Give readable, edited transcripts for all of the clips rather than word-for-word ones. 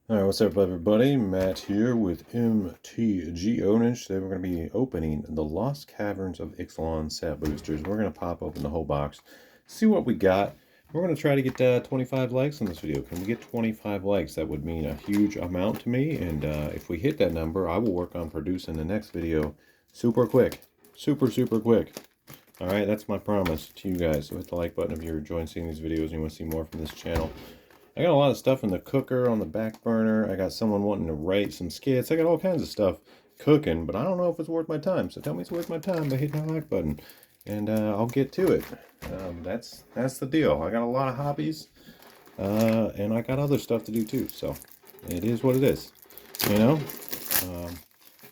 Alright, what's up everybody? Matt here with MTG Ownage. Today we're going to be opening the Lost Caverns of Ixalan set boosters. We're going to pop open the whole box, see what we got. We're going to try to get 25 likes on this video. Can we get 25 likes? That would mean a huge amount to me, and if we hit that number, I will work on producing the next video super quick. Super quick. Alright, that's my promise to you guys. So hit the like button if you're enjoying seeing these videos and you want to see more from this channel. I got a lot of stuff in the cooker on the back burner. I got someone wanting to write some skits. I got all kinds of stuff cooking, but I don't know if it's worth my time. So tell me it's worth my time by hitting the like button, and I'll get to it. That's the deal. I got a lot of hobbies, and I got other stuff to do too. So it is what it is, you know.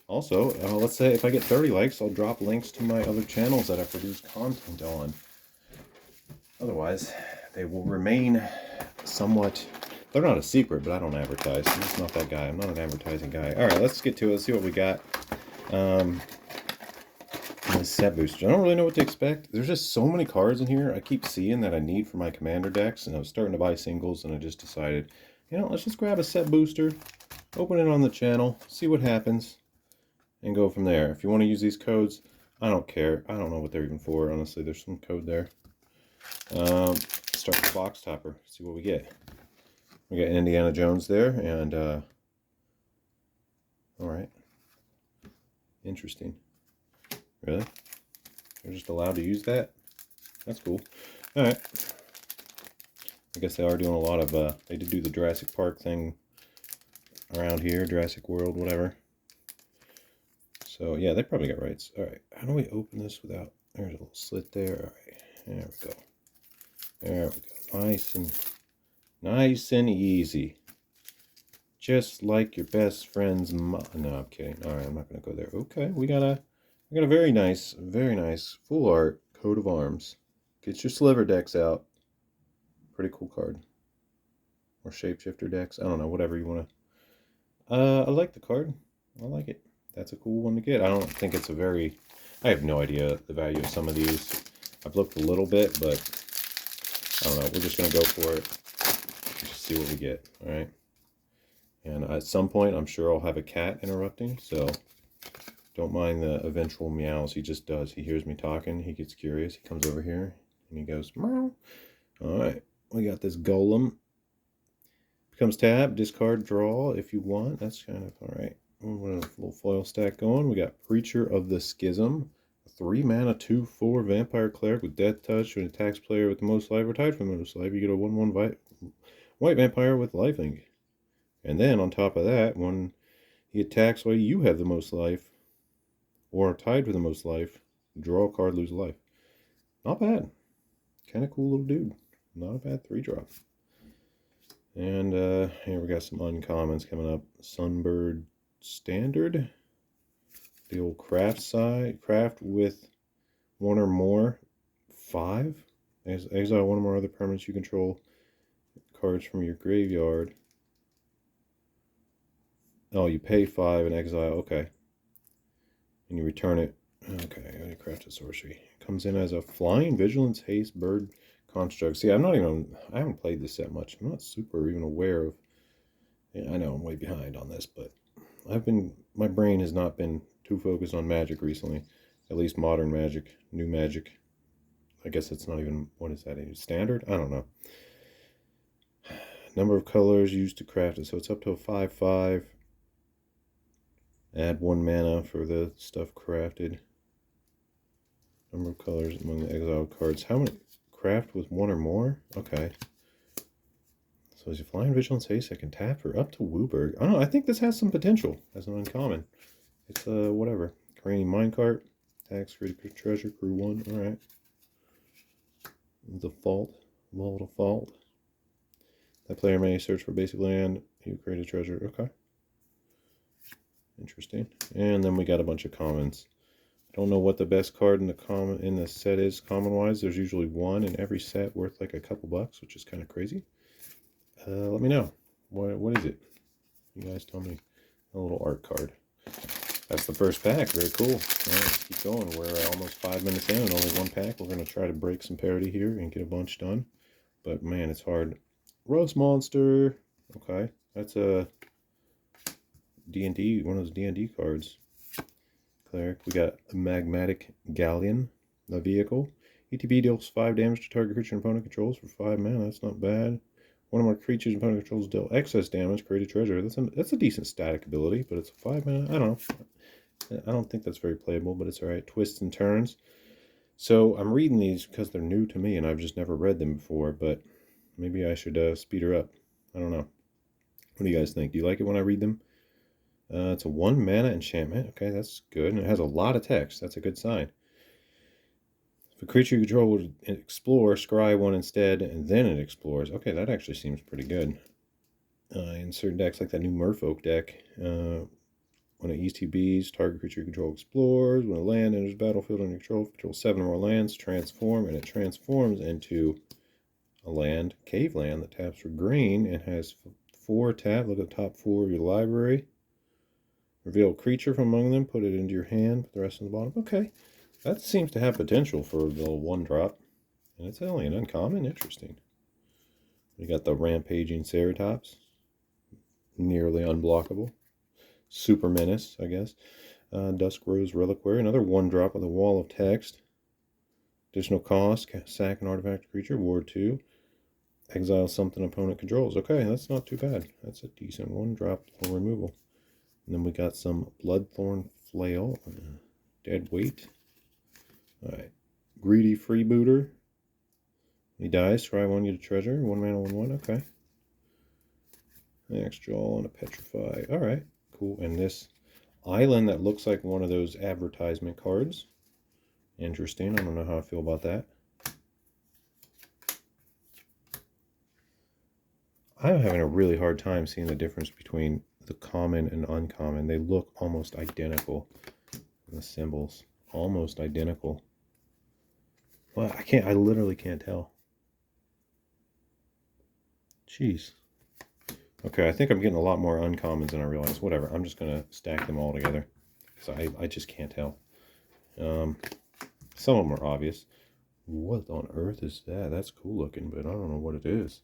Also, let's say if I get 30 likes, I'll drop links to my other channels that I produce content on. Otherwise, they will remain somewhat, they're not a secret, but I don't advertise. I'm just not that guy. I'm not an advertising guy. All right, let's get to it. Let's see what we got. The set booster. I don't really know what to expect. There's just so many cards in here I keep seeing that I need for my commander decks, and I was starting to buy singles, and I just decided, you know, let's just grab a set booster, open it on the channel, see what happens, and go from there. If you want to use these codes, I don't care. I don't know what they're even for, honestly. There's some code there. Start with the box topper, see what we get. We got Indiana Jones there, and alright. Interesting. Really? They're just allowed to use that? That's cool. Alright. I guess they are doing a lot of, they did do the Jurassic Park thing around here, Jurassic World, whatever. So, yeah, they probably got rights. Alright, how do we open this without, there's a little slit there. Alright, there we go. There we go. Nice and easy. Just like your best friend's mom. No, I'm kidding. All right, I'm not going to go there. Okay, we got a very nice full art coat of arms. Get your sliver decks out. Pretty cool card. Or shapeshifter decks. I don't know, whatever you want to. I like the card. I like it. That's a cool one to get. I don't think it's a very. I have no idea the value of some of these. I've looked a little bit, but I don't know. We're just going to go for it. Just see what we get. All right. And at some point, I'm sure I'll have a cat interrupting. So don't mind the eventual meows. He just does. He hears me talking. He gets curious. He comes over here and he goes, meow. All right. We got this golem. Becomes tab. Discard, draw if you want. That's kind of all right. We'll have a little foil stack going. We got Preacher of the Schism. 3 mana, 2/4 vampire cleric with death touch. When attacks player with the most life or tied for the most life, you get a 1/1 white vampire with lifelink. And then on top of that, when he attacks while you have the most life or are tied for the most life, draw a card, lose a life. Not bad. Kind of cool little dude. Not a bad 3-drop. And here we got some uncommons coming up. Sunbird Standard. The old craft side. Craft with 1 or more. 5. Exile 1 or more other permanents you control. Cards from your graveyard. Oh, you pay 5 and exile. Okay. And you return it. Okay, I gotta craft a sorcery. Comes in as a flying, vigilance, haste, bird construct. See, I haven't played this that much. I'm not super even aware of. Yeah, I know I'm way behind on this, but my brain has not been too focused on Magic recently. At least modern Magic, new Magic. I guess it's not even, what is that? Standard? I don't know. Number of colors used to craft it. So it's up to a 5/5. Add 1 mana for the stuff crafted. Number of colors among the exiled cards. How many? Craft with 1 or more? Okay. So as you flying vigilance haste, I can tap for up to Wooburg. I don't know. I think this has some potential as an uncommon. It's whatever. Careening minecart. Tax free treasure. Crew 1. Alright. Default. Default. That player may search for basic land. You create a treasure. Okay. Interesting. And then we got a bunch of commons. I don't know what the best card in the set is common wise. There's usually 1 in every set worth like a couple bucks, which is kind of crazy. Let me know. What is it? You guys tell me. A little art card. That's the first pack. Very cool. All right, let's keep going. We're almost 5 minutes in and only 1 pack. We're going to try to break some parity here and get a bunch done. But man, it's hard. Rust Monster. Okay. That's a D&D, one of those D&D cards. Cleric. We got a Magmatic Galleon, the vehicle. ETB deals 5 damage to target creature and opponent controls for 5 mana. That's not bad. One or more creatures and opponent controls deal excess damage, create a treasure. That's a decent static ability, but it's a 5 mana. I don't know. I don't think that's very playable, but it's alright. Twists and turns. So I'm reading these because they're new to me and I've just never read them before, but maybe I should speed her up. I don't know. What do you guys think? Do you like it when I read them? It's a 1 mana enchantment. Okay, that's good. And it has a lot of text. That's a good sign. If a creature you control would explore, scry one instead, and then it explores. Okay, that actually seems pretty good. In certain decks, like that new Merfolk deck, when it ETBs, target creature you control explores. When a land enters the battlefield under control 7 or more lands, transform, and it transforms into a land, cave land, that taps for green and has 4 tap. Look at the top 4 of your library. Reveal a creature from among them, put it into your hand, put the rest in the bottom. Okay, that seems to have potential for the 1-drop. And it's only an uncommon. Interesting. We got the Rampaging Ceratops. Nearly unblockable. Super Menace, I guess. Dusk Rose Reliquary. Another 1-drop with a wall of text. Additional cost, sack an artifact creature, ward 2. Exile something opponent controls. Okay, that's not too bad. That's a decent 1-drop for removal. And then we got some Bloodthorn Flail, dead weight. Alright. Greedy Freebooter. He dies, try 1, get a treasure. 1 mana, 1/1. Okay. Next draw on a Petrify. Alright, cool. And this island that looks like one of those advertisement cards. Interesting. I don't know how I feel about that. I'm having a really hard time seeing the difference between the common and uncommon. They look almost identical. The symbols almost identical. Well, I literally can't tell. Jeez. Okay, I think I'm getting a lot more uncommons than I realized. Whatever, I'm just gonna stack them all together because I just can't tell. Some of them are obvious. What on earth is that? That's cool looking, but I don't know what it is.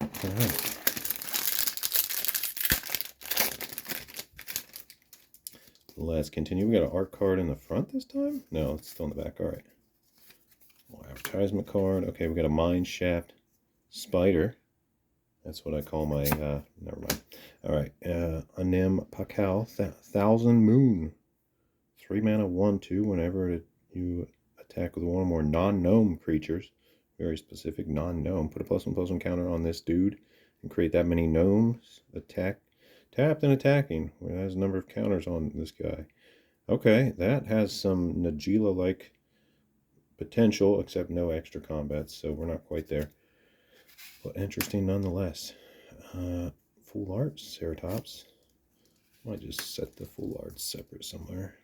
All right. Let's continue. We got an art card in the front this time? No, it's still in the back. All right. Advertisement card. Okay, we got a Mine Shaft Spider. That's what I call my, never mind. All right, Anim Pakal, Thousand Moon. 3 mana, 1/2. Whenever you attack with 1 or more non-gnome creatures, very specific, non-gnome, put a +1/+1 counter on this dude and create that many gnomes. Attack, tapped and attacking. It has a number of counters on this guy. Okay, that has some Najila-like potential, except no extra combats, so we're not quite there. But interesting nonetheless. Full art, Ceratops. Might just set the full art separate somewhere.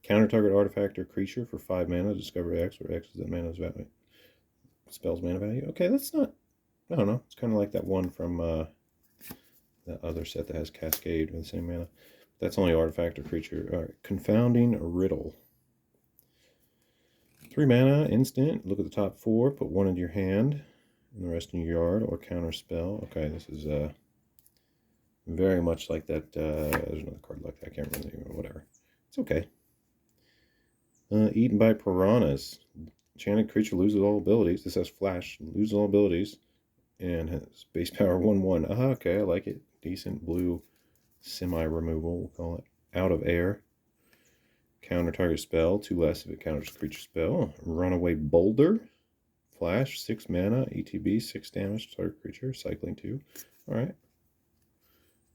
Counter target artifact or creature for 5 mana. Discover X, where X is the mana's value. Spell's mana value. Okay, that's not. I don't know. It's kind of like that one from that other set that has Cascade with the same mana. That's only artifact or creature. All right, Confounding Riddle. 3 mana, instant. Look at the top 4. Put 1 into your hand. And the rest in your yard, or counter spell. Okay, this is very much like that. There's another card like that. I can't remember the name, or whatever. It's okay. Eaten by piranhas. Enchanted creature loses all abilities. This has flash. Loses all abilities. And has base power 1/1. Okay, I like it. Decent blue semi-removal, we'll call it. Out of air. Counter target spell. 2 less if it counters creature spell. Runaway boulder. Flash, 6 mana, ETB, 6 damage to target creature, cycling 2. Alright.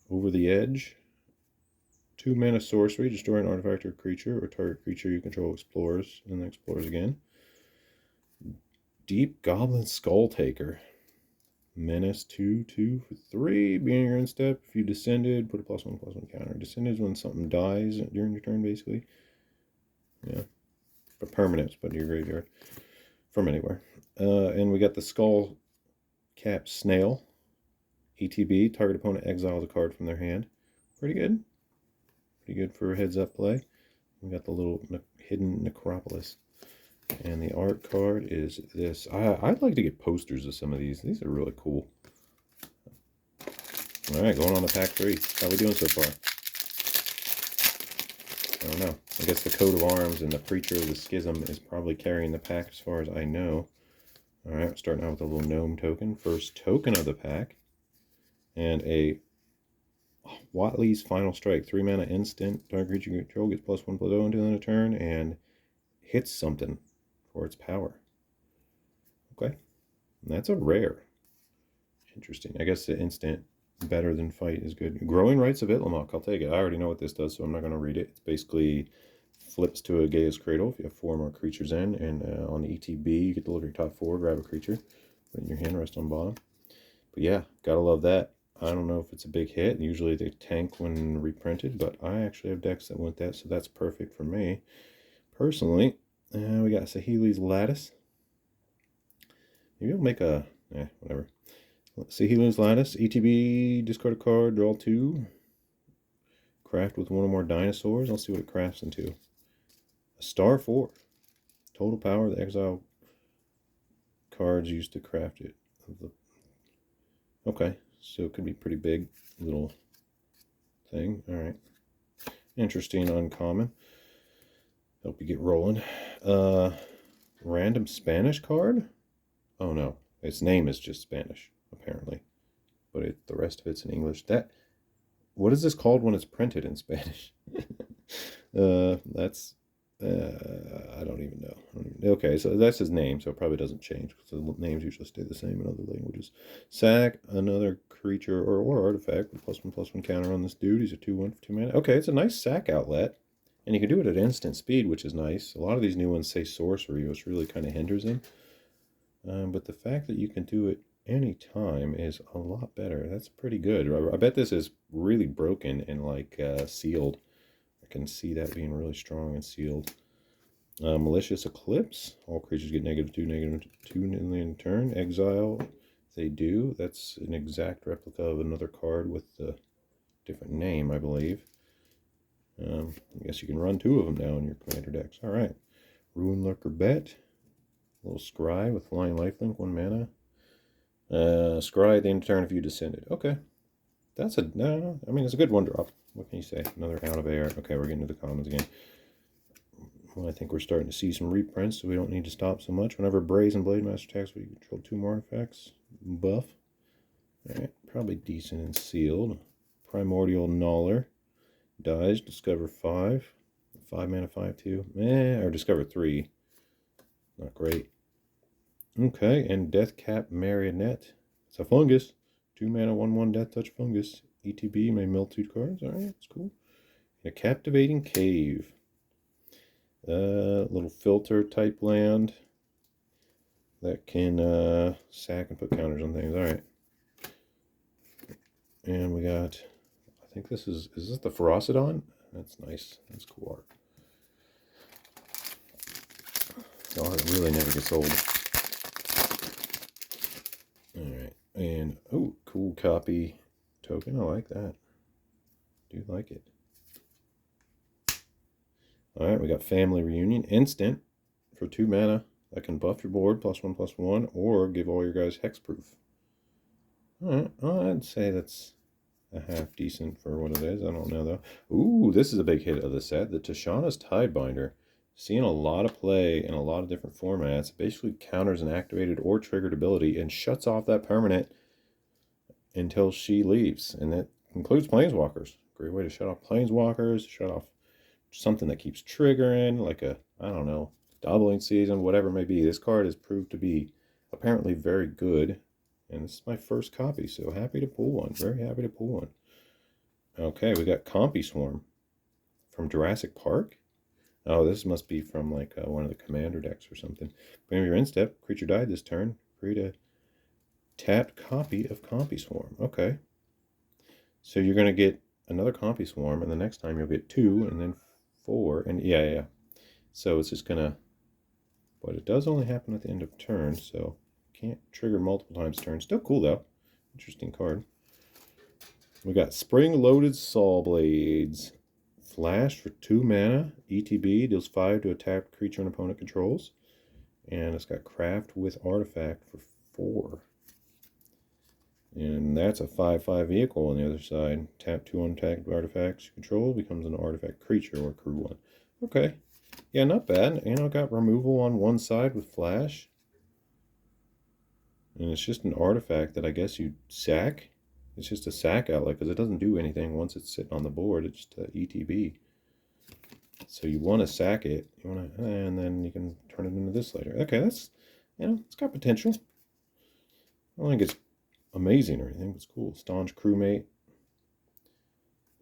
Over the Edge. 2 mana sorcery, destroy an artifact or creature, or target creature you control explores, and then explores again. Deep Goblin Skull Taker. Menace 2/2 for 3. Being your end step, if you descended, put a +1/+1 counter. Descended is when something dies during your turn, basically. Yeah. But permanents, but your graveyard. From anywhere. And we got the Skull Cap Snail. ETB, target opponent exiles a card from their hand. Pretty good. Pretty good for heads up play. We got the little hidden Necropolis. And the art card is this. I'd like to get posters of some of these. These are really cool. Alright, going on to pack 3. How we doing so far? I don't know. I guess the coat of arms and the Preacher of the Schism is probably carrying the pack as far as I know. Alright, starting out with a little gnome token. First token of the pack. And a Watley's Final Strike. 3 mana instant. Target creature you control gets +1/+0 until end of turn and hits something for its power. Okay. And that's a rare. Interesting. I guess the instant better than fight is good. Growing Rights of Itlimoc. I'll take it. I already know what this does, so I'm not going to read it. It's basically flips to a Gaia's Cradle if you have 4 more creatures in. And on the ETB, you get to look at your top 4, grab a creature, put it in your hand, rest on bottom. But yeah, gotta love that. I don't know if it's a big hit. Usually they tank when reprinted, but I actually have decks that want that, so that's perfect for me. Personally, we got Saheeli's Lattice. Maybe I'll make a... whatever. Saheeli's Lattice. ETB, discard a card, draw 2. Craft with 1 or more dinosaurs. I'll see what it crafts into. A star 4. Total power. The exile cards used to craft it. Okay, so it could be pretty big little thing. Alright. Interesting uncommon. Hope you get rolling. Random Spanish card? Oh no. Its name is just Spanish, apparently. But the rest of it's in English. What is this called when it's printed in Spanish? That's... I don't even know. Okay, so that's his name, so it probably doesn't change because the names usually stay the same in other languages. Sack another creature or artifact with +1/+1 counter on this dude. He's a 2/1 for 2 mana. Okay, it's a nice sack outlet, and you can do it at instant speed, which is nice. A lot of these new ones say sorcery, which really kind of hinders him. But the fact that you can do it anytime is a lot better. That's pretty good. I bet this is really broken and like sealed. I can see that being really strong and sealed. Malicious Eclipse. All creatures get -2/-2 in the turn. Exile. They do. That's an exact replica of another card with a different name, I believe. I guess you can run 2 of them now in your commander decks. All right. Ruin Lurker Bet. A little Scry with Flying Lifelink, 1 mana. Scry at the end of turn if you descended. Okay. That's a... No, I mean, it's a good 1-drop. What can you say? Another Out of Air. Okay, we're getting to the commons again. Well, I think we're starting to see some reprints, so we don't need to stop so much. Whenever Brazen Blade Master attacks, we control 2 more artifacts. Buff. Alright, probably decent and sealed. Primordial Gnawer. Dies, discover 5. 5 mana, 5/2. Or discover 3. Not great. Okay, and Deathcap Marionette. It's a fungus. 2 mana, 1/1 Death Touch fungus. ETB may mill 2 cards. Alright, that's cool. And a Captivating Cave. Little filter type land that can sack and put counters on things. Alright. And we got, I think this is this the Ferocidon? That's nice. That's cool art. The art really never gets old. Alright. And, oh, cool copy token. I like that. Do like it. Alright, we got Family Reunion. Instant for 2 mana. That can buff your board, +1/+1, or give all your guys hexproof. Alright, I'd say that's a half decent for what it is. I don't know, though. Ooh, this is a big hit of the set. The Tishana's Tidebinder. Seeing a lot of play in a lot of different formats. It basically counters an activated or triggered ability and shuts off that permanent until she leaves. And that includes Planeswalkers. Great way to shut off Planeswalkers, shut off something that keeps triggering, like a, I don't know, doubling season, whatever it may be. This card has proved to be apparently very good, and this is my first copy, so happy to pull one. Very happy to pull one. Okay, we got Compy Swarm from Jurassic Park. Oh, this must be from like one of the commander decks or something. Bring your instep. Creature died this turn. Create a tapped copy of Compy Swarm. Okay. So you're going to get another Compy Swarm, and the next time you'll get 2, and then 4, and yeah. So it's just gonna, but it does only happen at the end of turn, so can't trigger multiple times turn. Still cool though. Interesting card. We got Spring-Loaded Saw Blades. Flash for 2 mana. ETB deals 5 to a tapped creature an opponent controls. And it's got Craft with Artifact for 4. And that's a 5/5 vehicle on the other side. Tap 2 untapped artifacts you control, becomes an artifact creature or crew 1. Okay. Yeah, not bad. You know, got removal on one side with flash. And it's just an artifact that I guess you sack. It's just a sack outlet because it doesn't do anything once it's sitting on the board. It's just a ETB. So you want to sack it, and then you can turn it into this later. Okay, that's, you know, it's got potential. I don't think it's amazing or anything, but it's cool. Staunch crewmate.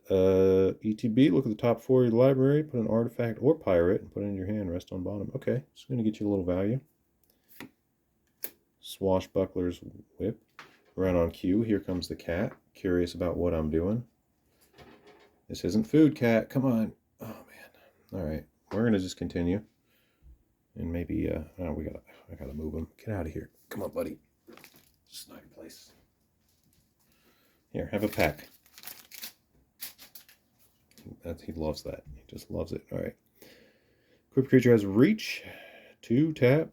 ETB, look at the top 4 of your library, put an artifact or pirate, and put it in your hand, rest on bottom. Okay, it's going to get you a little value. Swashbuckler's whip. Right on cue, here comes the cat. Curious about what I'm doing. This isn't food, cat. Come on. Oh, man. All right, we're going to just continue. And maybe, oh, I gotta move him. Get out of here. Come on, buddy. Just not your place. Here, have a pack. He loves that. He just loves it. All right. Equipped creature has reach. 2 tap.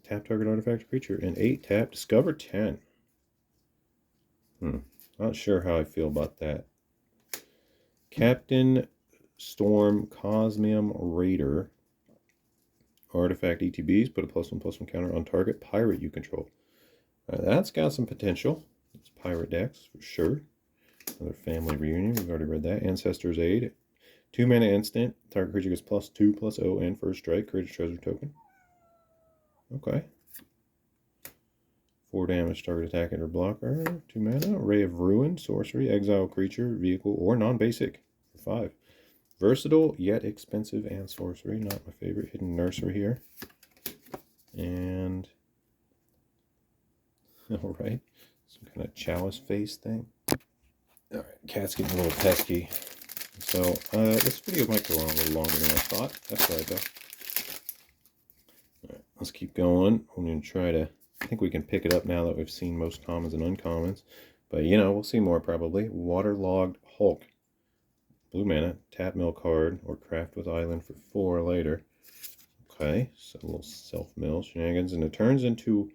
Tap target artifact creature. And 8 tap. Discover 10. Not sure how I feel about that. Captain Storm Cosmium Raider. Artifact ETBs. Put a +1/+1 counter on target pirate you control. That's got some potential. It's pirate decks for sure. Another family reunion. We've already read that. Ancestor's Aid. 2 mana instant. Target creature gets +2/+0 and first strike. Create a treasure token. Okay. 4 damage. Target attack or blocker. 2 mana. Ray of Ruin. Sorcery. Exile creature, vehicle, or non-basic for 5. Versatile yet expensive and sorcery. Not my favorite. Hidden Nursery here. And alright. Some kind of chalice face thing. Alright, cat's getting a little pesky. So, this video might go on a little longer than I thought. That's right, though. Alright, let's keep going. I'm going to try to... I think we can pick it up now that we've seen most commons and uncommons. But, you know, we'll see more probably. Waterlogged Hulk. Blue mana. Tap mill card or craft with island for 4 later. Okay, so a little self-mill shenanigans. And it turns into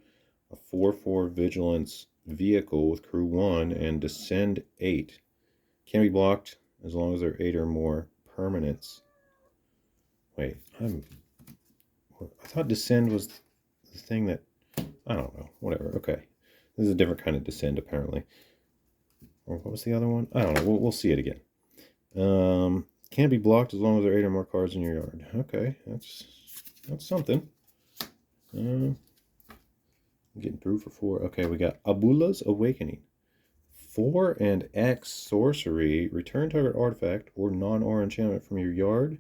a 4/4 vigilance vehicle with crew 1 and descend 8. Can be blocked as long as there are 8 or more permanents. Wait, I thought descend was the thing that, I don't know, whatever. Okay, this is a different kind of descend apparently. Or what was the other one? I don't know. We'll see it again. Can't be blocked as long as there are 8 or more cards in your yard. Okay, that's something. Getting through for 4. Okay, we got Abula's Awakening. 4 and X sorcery. Return target artifact or non-aura enchantment from your yard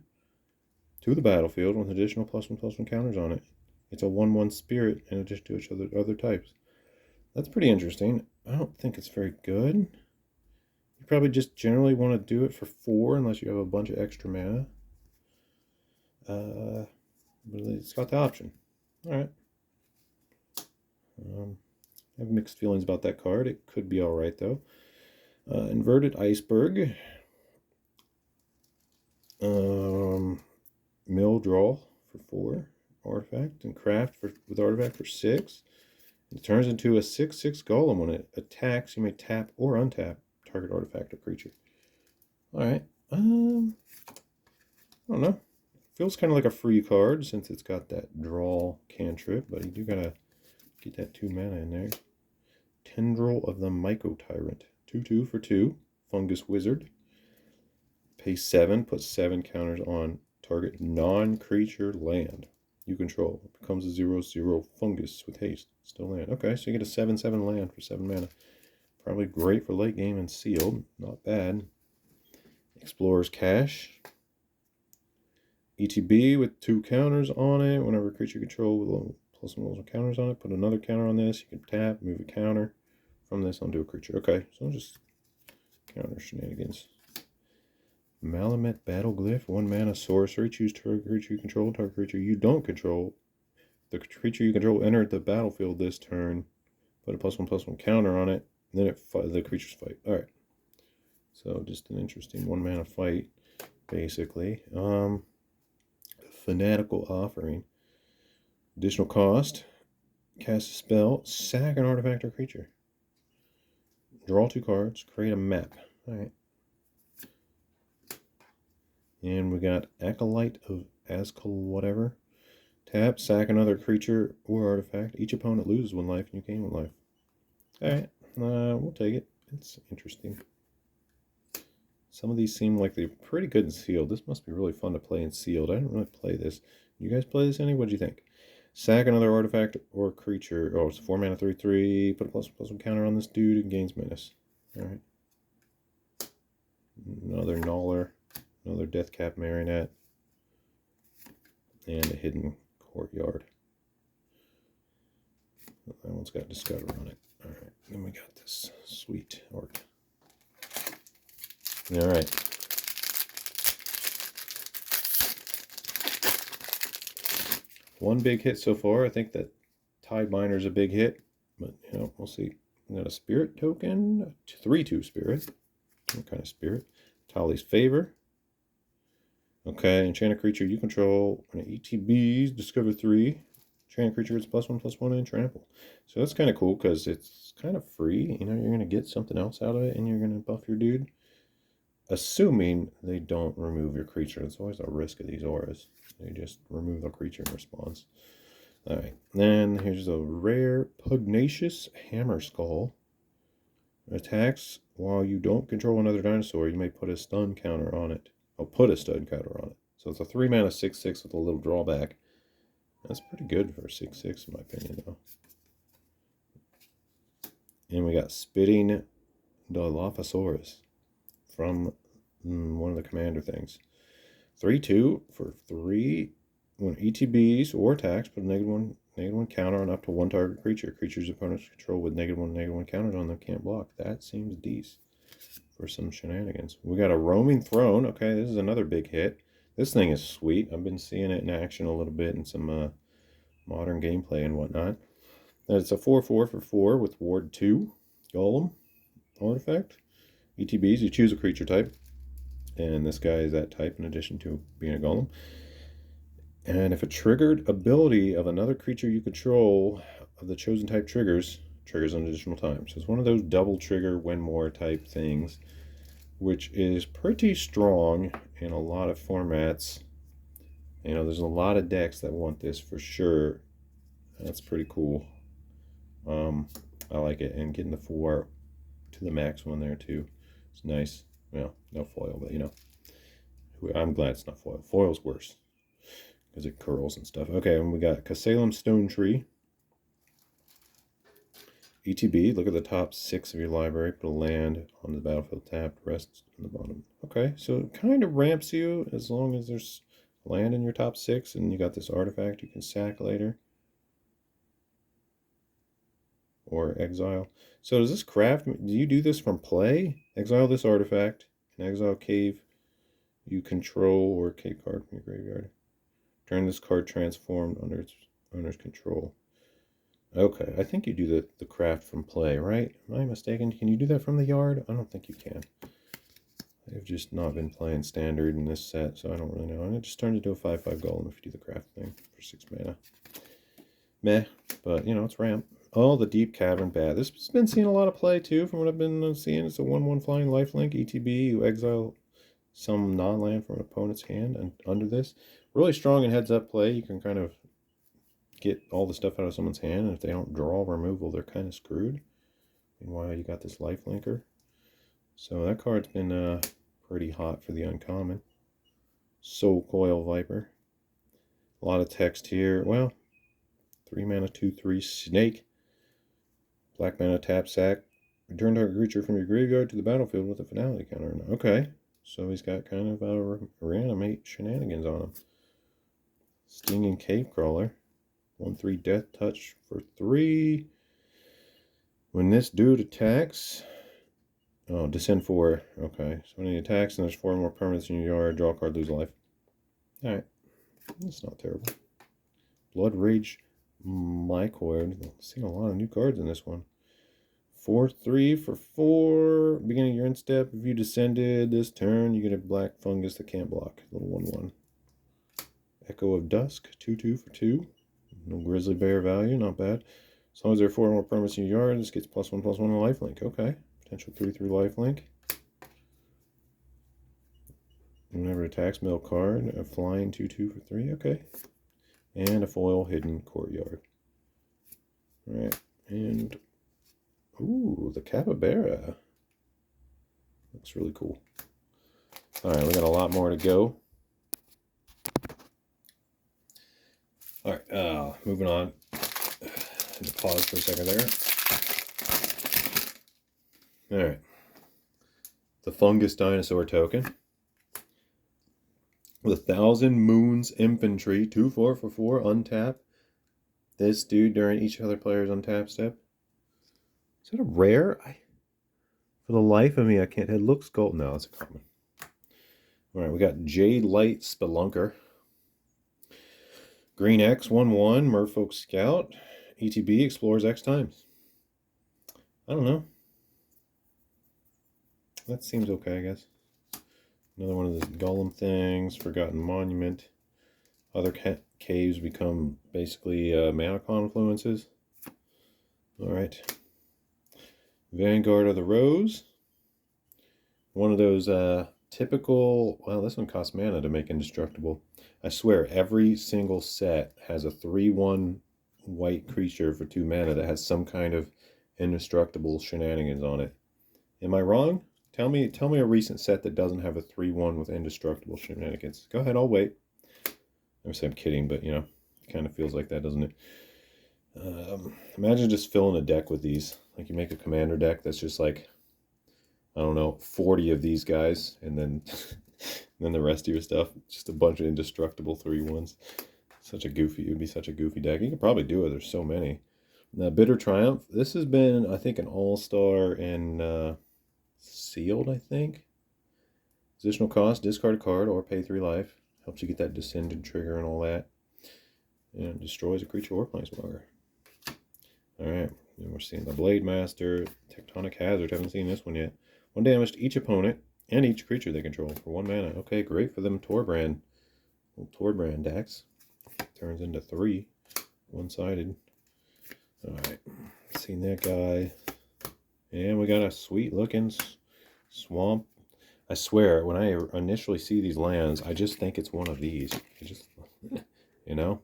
to the battlefield with additional +1/+1 counters on it. It's a 1/1 spirit in addition to its other types. That's pretty interesting. I don't think it's very good. You probably just generally want to do it for 4 unless you have a bunch of extra mana. But it's got the option. Alright. I have mixed feelings about that card. It could be alright, though. Inverted Iceberg. Mill Draw for 4. Artifact. And Craft with Artifact for 6. It turns into a 6/6 Golem. When it attacks, you may tap or untap target artifact or creature. Alright. I don't know. Feels kind of like a free card since it's got that draw cantrip, but you do gotta get that 2 mana in there. Tendril of the Myco Tyrant. 2/2 for 2. Fungus Wizard. Pay 7. Put 7 counters on target non-creature land you control. It becomes a 0/0 fungus with haste. Still land. Okay, so you get a 7/7 land for 7 mana. Probably great for late game and sealed. Not bad. Explorer's Cache. ETB with 2 counters on it. Whenever a creature you control with +1/+1 counters on it, put another counter on this. You can tap, move a counter from this onto a creature. Okay, so just counter shenanigans. Malamet Battleglyph, 1 mana sorcery. Choose target creature you control, target creature you don't control. The creature you control entered the battlefield this turn. Put a +1/+1 counter on it. And then the creatures fight. Alright. So just an interesting 1 mana fight, basically. Fanatical Offering. Additional cost. Cast a spell. Sack an artifact or creature. Draw 2 cards. Create a map. Alright. And we got Acolyte of Azkal whatever. Tap, sack another creature or artifact. Each opponent loses 1 life and you gain 1 life. Alright, we'll take it. It's interesting. Some of these seem like they're pretty good in sealed. This must be really fun to play in sealed. I didn't really play this. You guys play this any? What do you think? Sack another artifact or creature. Oh, it's 4 mana 3/3. Put a +1/+1 counter on this dude and gains menace. Alright. Another Gnawer. Another Deathcap Marionette. And a Hidden Courtyard. That one's got Discover on it. Alright, then we got this sweet art. Alright. One big hit so far. I think that Tide Miner's a big hit, but you know, we'll see. We got a Spirit token, a 3/2 Spirit. What kind of Spirit? Tali's Favor. Okay, enchant a creature you control. When it ETBs, discover 3. Enchant a creature gets +1/+1 and trample. So that's kind of cool because it's kind of free. You know, you're going to get something else out of it and you're going to buff your dude. Assuming they don't remove your creature. It's always a risk of these auras. They just remove the creature in response. Alright, then here's a rare Pugnacious Hammer Skull. Attacks while you don't control another dinosaur, you may put a stun counter on it. I'll put a stun counter on it. So it's a 3 mana 6/6 with a little drawback. That's pretty good for 6/6 in my opinion, though. And we got Spitting Dilophosaurus from one of the commander things. 3/2 for 3. When ETBs or attacks, put a -1/-1 counter on up to 1 target creature. Creatures opponents control with -1/-1 counters on them can't block. That seems decent for some shenanigans. We got a Roaming Throne. Okay, this is another big hit. This thing is sweet. I've been seeing it in action a little bit in some modern gameplay and whatnot. And it's a 4/4 for 4 with Ward 2. Golem artifact. ETBs, you choose a creature type. And this guy is that type in addition to being a golem. And if a triggered ability of another creature you control of the chosen type triggers an additional time. So it's one of those double trigger win more type things, which is pretty strong in a lot of formats. You know, there's a lot of decks that want this for sure. That's pretty cool. I like it. And getting the 4 to the max one there too. It's nice. Well, no foil, but you know. I'm glad it's not foil. Foil's worse because it curls and stuff. Okay, and we got Casalem Stone Tree. ETB, look at the top 6 of your library. Put a land on the battlefield tapped, rest on the bottom. Okay, so it kind of ramps you as long as there's land in your top 6 and you got this artifact you can sack later. Or exile. So does this craft, do you do this from play? Exile this artifact and exile cave you control or cave card from your graveyard. Turn this card transformed under its owner's control. Okay, I think you do the craft from play, right? Am I mistaken? Can you do that from the yard? I don't think you can. I've just not been playing standard in this set, so I don't really know. And it just turns into a 5/5 golem if you do the craft thing for 6 mana. Meh, but you know, it's ramp. Oh, the Deep Cavern Bat. This has been seeing a lot of play too, from what I've been seeing. It's a 1/1 flying lifelink. ETB, you exile some non-land from an opponent's hand and under this. Really strong in heads-up play. You can kind of get all the stuff out of someone's hand, and if they don't draw removal, they're kind of screwed. Meanwhile, you got this lifelinker. So that card's been pretty hot for the uncommon. Soul Coil Viper. A lot of text here. Well, 3 mana 2/3 snake. Black mana tap sack. Return target creature from your graveyard to the battlefield with a finality counter. Okay, so he's got kind of a reanimate shenanigans on him. Stinging Cave Crawler. 1/3 Death Touch for 3. When this dude attacks, oh, descend 4. Okay, so when he attacks and there's 4 more permanents in your yard, draw a card, lose a life. Alright, that's not terrible. Blood Rage Mycoid. Seeing a lot of new cards in this one. 4/3 for 4. Beginning of your end step, if you descended this turn, you get a black fungus that can't block. Little 1/1. Echo of Dusk. 2/2 for 2. No Grizzly Bear value, not bad. As long as there are 4 more permanents in your yard, this gets +1/+1 on lifelink. Okay. Potential 3/3 lifelink. Whenever attacks, mill card. A flying 2/2 for 3. Okay. And a foil hidden courtyard. Alright. And ooh, the capybara. Looks really cool. Alright, we got a lot more to go. Alright, moving on. Pause for a second there. Alright. The fungus dinosaur token. With 1,000 Moons Infantry, 2/4 for 4, untap. This dude during each other player's untap step. Is that a rare? For the life of me, I can't. It looks gold. No, it's a common. Alright, we got Jade Light Spelunker. Green X 1/1, Merfolk Scout. ETB explores X times. I don't know. That seems okay, I guess. Another one of the golem things. Forgotten Monument. Other caves become basically mana confluences. Alright. Vanguard of the Rose. One of those typical... Well, this one costs mana to make indestructible. I swear, every single set has a 3/1 white creature for 2 mana that has some kind of indestructible shenanigans on it. Am I wrong? Tell me a recent set that doesn't have a 3/1 with indestructible shenanigans. Go ahead, I'll wait. I'm kidding, but you know, it kind of feels like that, doesn't it? Imagine just filling a deck with these. Like you make a commander deck that's just like, I don't know, 40 of these guys, and then and then the rest of your stuff, just a bunch of indestructible 3/1s. It would be such a goofy deck. You could probably do it. There's so many. Now, Bitter Triumph. This has been, I think, an all-star in Sealed, I think. Additional cost, discard a card or pay 3 life. Helps you get that Descendant trigger and all that. And destroys a creature or planeswalker. Alright, and we're seeing the Blade Master, Tectonic Hazard. Haven't seen this one yet. 1 damage to each opponent and each creature they control for 1 mana. Okay, great for them Torbrand. Little Torbrand decks. Turns into 3. One-sided. Alright, seen that guy. And we got a sweet looking swamp. I swear, when I initially see these lands, I just think it's one of these. You know?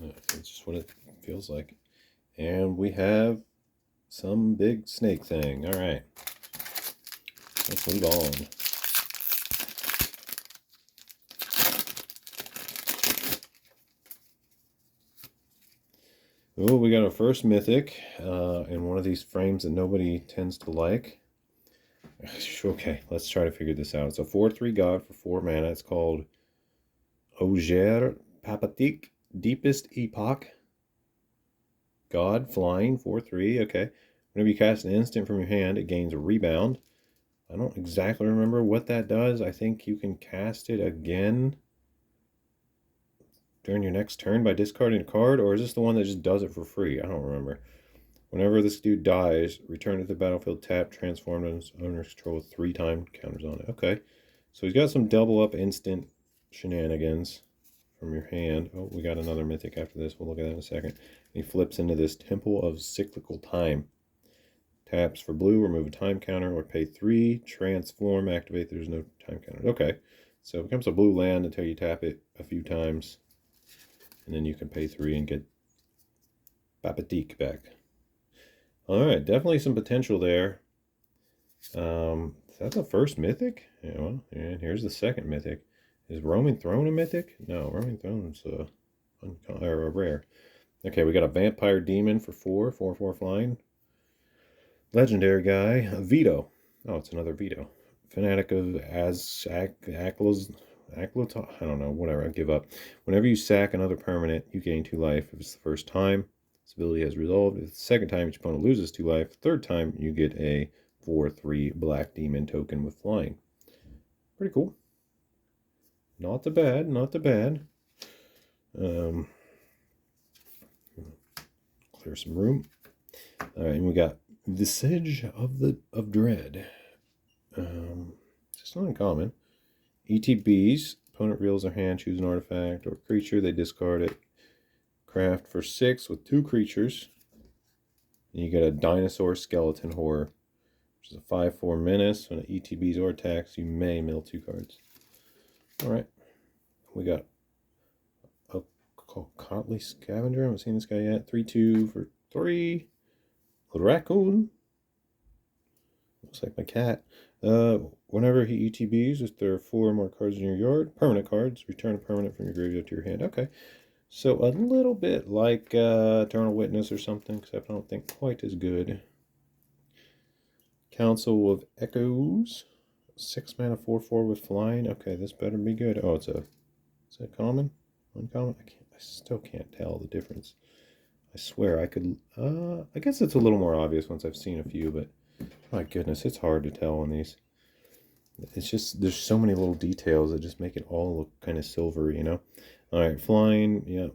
It's just what it feels like. And we have some big snake thing. Alright. Let's move on. Oh, we got our first mythic in one of these frames that nobody tends to like. Okay, let's try to figure this out. It's a 4/3 god for 4 mana. It's called Oger Papatik, Deepest Epoch. God, flying, 4/3. Okay. Whenever you cast an instant from your hand, it gains a rebound. I don't exactly remember what that does. I think you can cast it again during your next turn by discarding a card, or is this the one that just does it for free? I don't remember. Whenever this dude dies, return to the battlefield tapped, transformed on his owner's control with 3 time counters on it. Okay. So he's got some double up instant shenanigans from your hand. Oh, we got another mythic after this. We'll look at that in a second. He flips into this Temple of Cyclical Time. Taps for blue, remove a time counter, or pay 3, transform, activate. There's no time counter. Okay. So it becomes a blue land until you tap it a few times. And then you can pay 3 and get Papatik back. Alright, definitely some potential there. Is that the first mythic? Yeah, well, and here's the second mythic. Is Roaming Throne a mythic? No, Roaming Throne's a rare. Okay, we got a Vampire Demon for 4/4 flying. Legendary guy, a Veto. Oh, it's another Veto. Fanatic of Aklos. I don't know, whatever, I give up. Whenever you sack another permanent, you gain 2 life. If it's the first time, this ability has resolved. If it's the second time, each opponent loses 2 life. Third time, you get a 4/3 Black Demon token with flying. Pretty cool. Not too bad, not too bad. Clear some room. Alright, and we got Visage of Dread. Just not uncommon. ETBs. Opponent reveals their hand, choose an artifact or creature, they discard it. Craft for 6 with 2 creatures. And you get a Dinosaur Skeleton Horror, which is a 5/4 menace. When it ETBs or attacks, you may mill 2 cards. Alright. We got a Cotley Scavenger. I haven't seen this guy yet. 3/2 for 3. Little raccoon. Looks like my cat. Whenever he ETBs, if there are 4 or more cards in your yard, permanent cards, return a permanent from your graveyard to your hand. Okay. So a little bit like Eternal Witness or something, except I don't think quite as good. Council of Echoes. 6 mana 4/4 with flying. Okay, this better be good. Oh, is that common? Uncommon? I still can't tell the difference. I swear I could. I guess it's a little more obvious once I've seen a few, but my goodness, it's hard to tell on these. It's just, there's so many little details that just make it all look kind of silvery, you know? Alright, flying, yeah.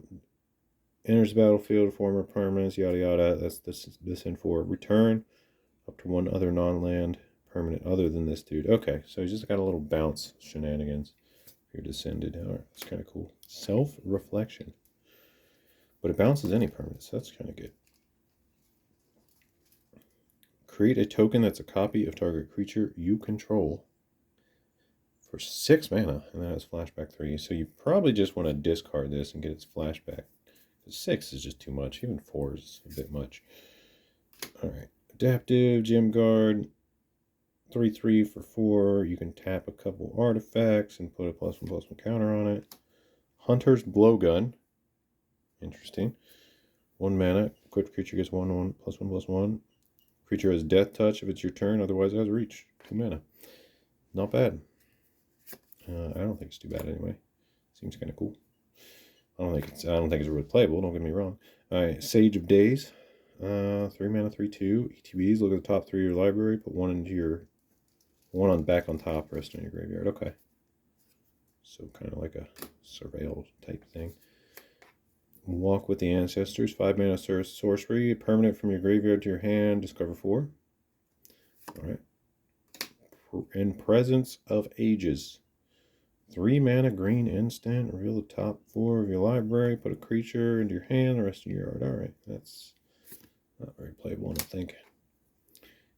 Enters the battlefield, former permanents, yada yada. That's this in for return up to 1 other non-land permanent other than this dude. Okay, so he's just got a little bounce shenanigans. You're descended. Alright, that's kind of cool. Self-reflection. But it bounces any permanent, so that's kind of good. Create a token that's a copy of target creature you control for 6 mana, and that has flashback 3. So you probably just want to discard this and get its flashback. 6 is just too much. Even 4 is a bit much. Alright. Adaptive, Gem Guard. 3/3 for 4. You can tap a couple artifacts and put a +1/+1 counter on it. Hunter's Blowgun. Interesting. 1 mana. Equipped creature gets 1/1 +1/+1. Creature has Death Touch if it's your turn, otherwise it has Reach. 2 mana. Not bad. I don't think it's too bad anyway. Seems kind of cool. I don't think it's really playable, don't get me wrong. Alright, Sage of Days. 3 mana, 3/2. ETBs, look at the top 3 of your library, put 1 into your 1 on back on top, rest in your graveyard. Okay. So kind of like a surveil type thing. Walk with the Ancestors. 5 mana sorcery. Permanent from your graveyard to your hand. Discover 4. Alright. In Presence of Ages. 3 mana green instant. Reveal the top 4 of your library. Put a creature into your hand. The rest in your yard. Alright. That's not very playable, I don't think.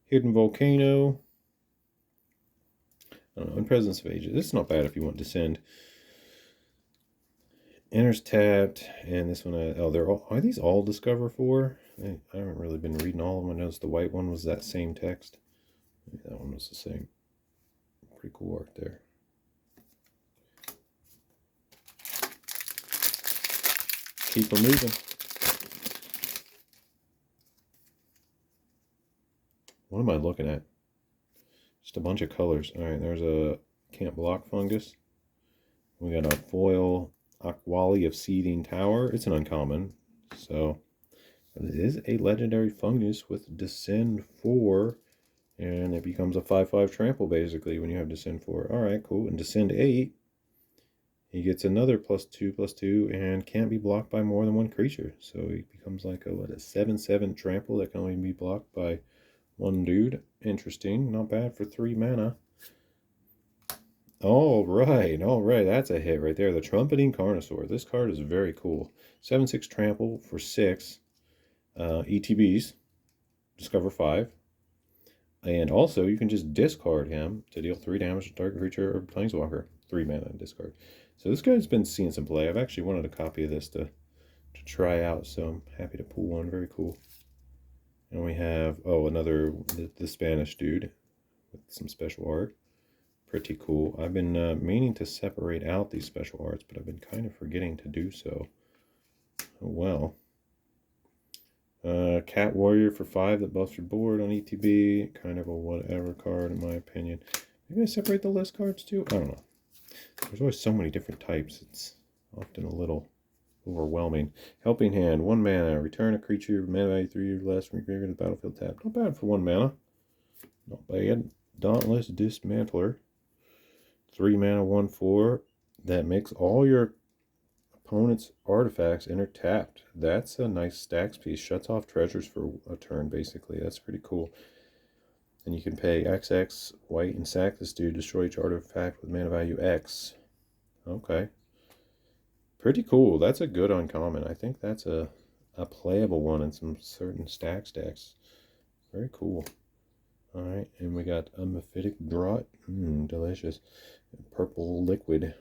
Hidden Volcano. I don't know. In Presence of Ages. This is not bad if you want Descend. Enters tapped, and this one, are these all Discover 4? I haven't really been reading all of them. I noticed the white one was that same text. Maybe that one was the same. Pretty cool art there. Keep them moving. What am I looking at? Just a bunch of colors. Alright, there's a Can't Block Fungus. We got a foil Aquali of Seething Tower. It's an uncommon, so it is a legendary fungus with Descend 4, and it becomes a 5/5 trample basically when you have Descend 4. Alright, cool. And Descend 8, he gets another +2/+2 and can't be blocked by more than 1 creature. So he becomes like a 7/7 trample that can only be blocked by 1 dude. Interesting. Not bad for 3 mana. All right, that's a hit right there. The Trumpeting Carnosaur. This card is very cool. 7/6 trample for 6 ETBs. Discover 5. And also, you can just discard him to deal 3 damage to target creature or planeswalker. 3 mana and discard. So this guy's been seeing some play. I've actually wanted a copy of this to try out, so I'm happy to pull one. Very cool. And we have, another, the Spanish dude with some special art. Pretty cool. I've been meaning to separate out these special arts, but I've been kind of forgetting to do so. Oh well. Cat Warrior for 5 that buffs your board on ETB. Kind of a whatever card in my opinion. Maybe I separate the list cards too? I don't know. There's always so many different types. It's often a little overwhelming. Helping Hand. 1 mana. Return a creature mana value 3 or less from your graveyard to the battlefield tab. Not bad for 1 mana. Not bad. Dauntless Dismantler. 3 mana 1/4 that makes all your opponent's artifacts enter tapped. That's a nice stacks piece. Shuts off treasures for a turn, basically. That's pretty cool. And you can pay XX white and sack this dude. Destroy each artifact with mana value X. Okay. Pretty cool. That's a good uncommon. I think that's a a playable one in some certain stacks. Very cool. All right, and we got a mephitic draught. Delicious. Purple liquid.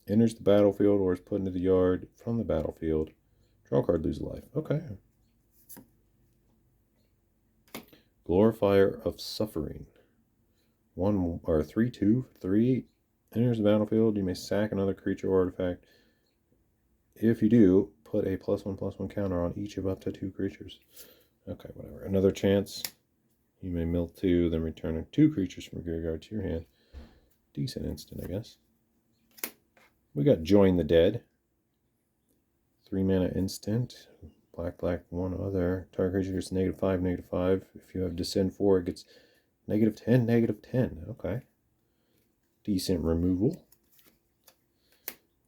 Enters the battlefield or is put into the yard from the battlefield. Draw a card, lose a life. Okay. Glorifier of Suffering. 1 or 3/2 3 enters the battlefield. You may sack another creature or artifact. If you do, put a +1/+1 counter on each of up to 2 creatures. Okay, whatever. Another chance. You may mill 2, then return 2 creatures from your graveyard to your hand. Decent instant, I guess. We got Join the Dead. 3 mana instant. Black, 1 other. Target creature gets -5, -5. If you have Descend 4, it gets -10, -10. Okay. Decent removal.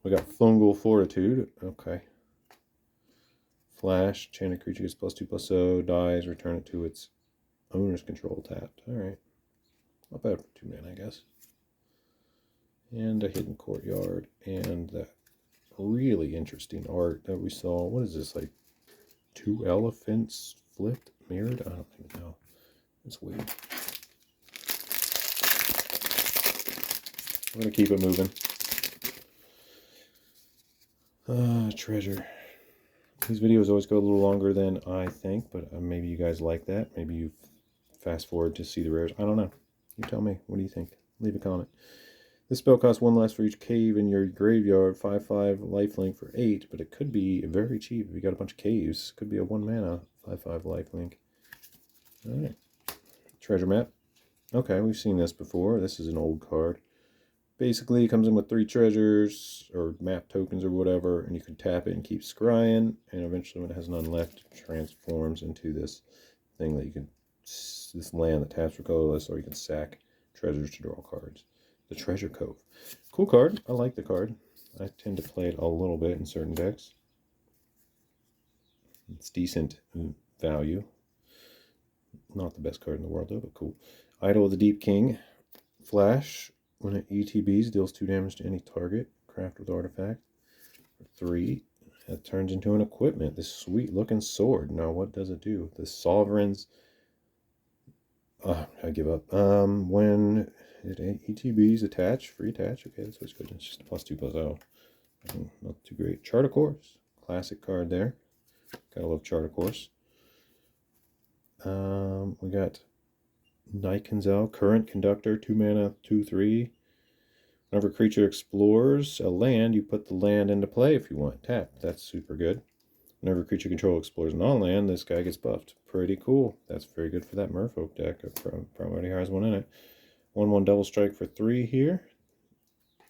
We got Fungal Fortitude. Okay. Flash. Enchanted creature gets +2/+0. Dies. Return it to its owner's control tapped. Alright. Not bad for 2 mana, I guess. And a Hidden Courtyard. And that really interesting art that we saw. What is this, like 2 elephants flipped, mirrored? I don't even know. It's weird. I'm going to keep it moving. Treasure. These videos always go a little longer than I think, but maybe you guys like that. Maybe you fast forward to see the rares. I don't know. You tell me. What do you think? Leave a comment. This spell costs 1 less for each cave in your graveyard. 5/5 lifelink for 8, but it could be very cheap if you got a bunch of caves. Could be a 1 mana 5/5 lifelink. Alright. Treasure map. Okay, we've seen this before. This is an old card. Basically, it comes in with 3 treasures, or map tokens or whatever, and you can tap it and keep scrying, and eventually when it has none left, it transforms into this thing that you can, this land that taps for colorless, or you can sack treasures to draw cards. The Treasure Cove. Cool card. I like the card. I tend to play it a little bit in certain decks. It's decent value. Not the best card in the world, though, but cool. Idol of the Deep King. Flash. When it ETBs, deals 2 damage to any target. Craft with artifact. For 3. It turns into an equipment. This sweet looking sword. Now, what does it do? The Sovereign's... I give up. When it ETBs attach, free attach. Okay, that's what's good. It's just a +2/+0. Not too great. Chart of Course. Classic card there. Gotta love Chart of Course. We got Nikenzel, Current Conductor, 2 mana, 2/3. Whenever a creature explores a land, you put the land into play if you want. Tap. That's super good. Whenever a creature control explores non-land, this guy gets buffed. Pretty cool. That's very good for that Merfolk deck. It probably already has one in it. 1/1 double strike for 3 here.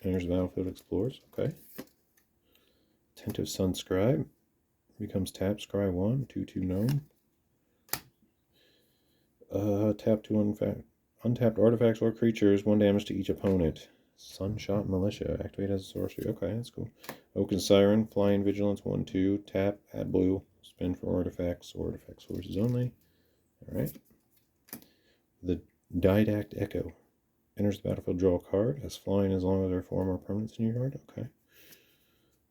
Enters the battlefield, explores. Okay. Attentive Sunscribe. Becomes tap, scry 1, 2/2 gnome. Tap to untapped artifacts or creatures, 1 damage to each opponent. Sunshot Militia, activate as a sorcery. Okay, that's cool. Oaken Siren, Flying Vigilance, 1/2, tap, add blue, spin for artifacts or artifact sources only. Alright. The Didact Echo. Enters the battlefield, draw a card. Has flying as long as there are 4 more permanents in your yard. Okay.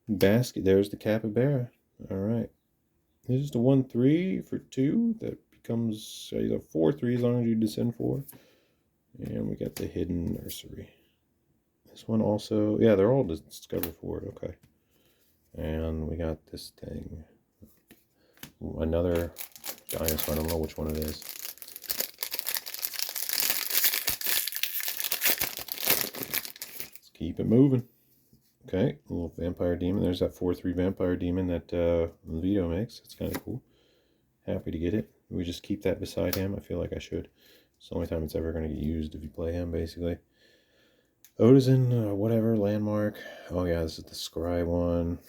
Basket, there's the Capybara. Alright. This is the 1/3 for 2 that becomes either 4/3 as long as you descend 4. And we got the Hidden Nursery. This one also, yeah, they're all discover 4. Okay. And we got this thing. Another dinosaur. I don't know which one it is. Let's keep it moving. Okay, a little Vampire Demon. There's that 4/3 Vampire Demon that Vito makes. It's kind of cool. Happy to get it. We just keep that beside him. I feel like I should. It's the only time it's ever going to get used if you play him, basically. Otizen, whatever, Landmark. Oh yeah, this is the Scry one.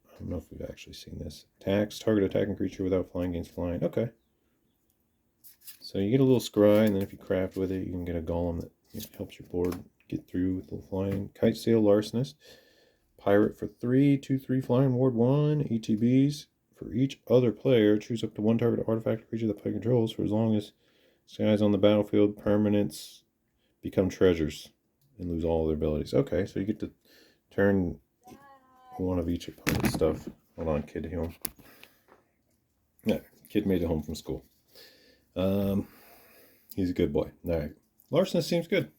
I don't know if we've actually seen this. Attacks, target attacking creature without flying gains flying. Okay. So you get a little Scry, and then if you craft with it, you can get a Golem that helps your board get through with the flying. Kitesail Larcenist. Pirate for 3, 2/3 flying, ward 1, ETBs. For each other player, choose up to 1 target artifact creature that player controls for as long as this guy's on the battlefield. Permanents become treasures and lose all their abilities. Okay, so you get to turn one of each opponent's stuff. Hold on, kid, heal him. Yeah, kid made it home from school. He's a good boy. All right. Larcenous seems good.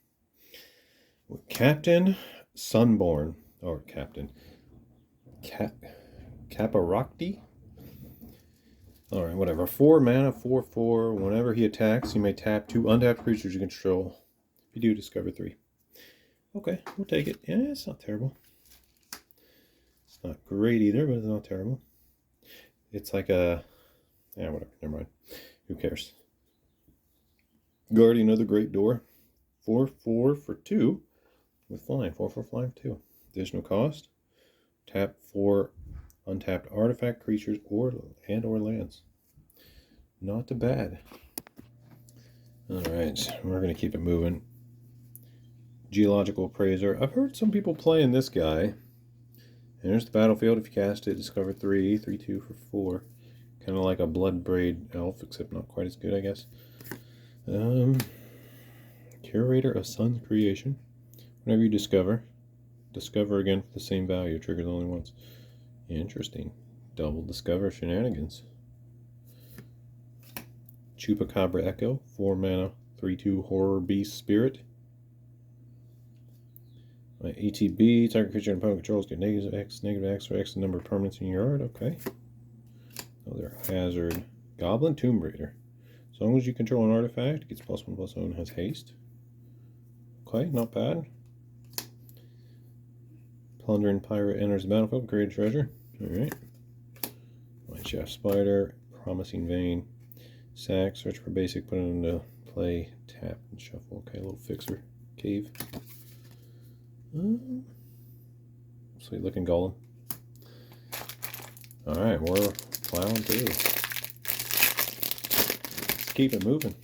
Captain Sunborn. Or Captain. Caparakti? Alright, whatever. 4 mana, 4/4. Whenever he attacks, you may tap 2 untapped creatures you control. If you do, discover 3. Okay, we'll take it. Yeah, it's not terrible. It's not great either, but it's not terrible. It's like a... Yeah, whatever. Never mind. Who cares? Guardian of the Great Door. 4/4 for 2 with flying. 4/4 flying for 2. Additional cost. Tap 4 untapped artifact creatures or lands. Not too bad. Alright, we're going to keep it moving. Geological Appraiser. I've heard some people playing this guy. Enters the battlefield. If you cast it, discover 3. 3/2 for 4. Kind of like a Bloodbraid elf, except not quite as good, I guess. Curator of Sun's Creation. Whenever you discover again for the same value. Triggers only once. Interesting. Double discover shenanigans. Chupacabra Echo. 4 mana. 3/2 Horror Beast Spirit. My ATB, target creature and opponent controls get -X for X the number of permanents in your yard. Okay. Another hazard. Goblin Tomb Raider. As long as you control an artifact, it gets +1/+1 and has haste. Okay, not bad. Plundering Pirate enters the battlefield, create a treasure. Alright. White Shaft Spider, Promising Vein. Sack, search for basic, put it into play, tap, and shuffle. Okay, a little fixer. Cave. Sweet looking golem. Alright, we're plowing through. Let's keep it moving.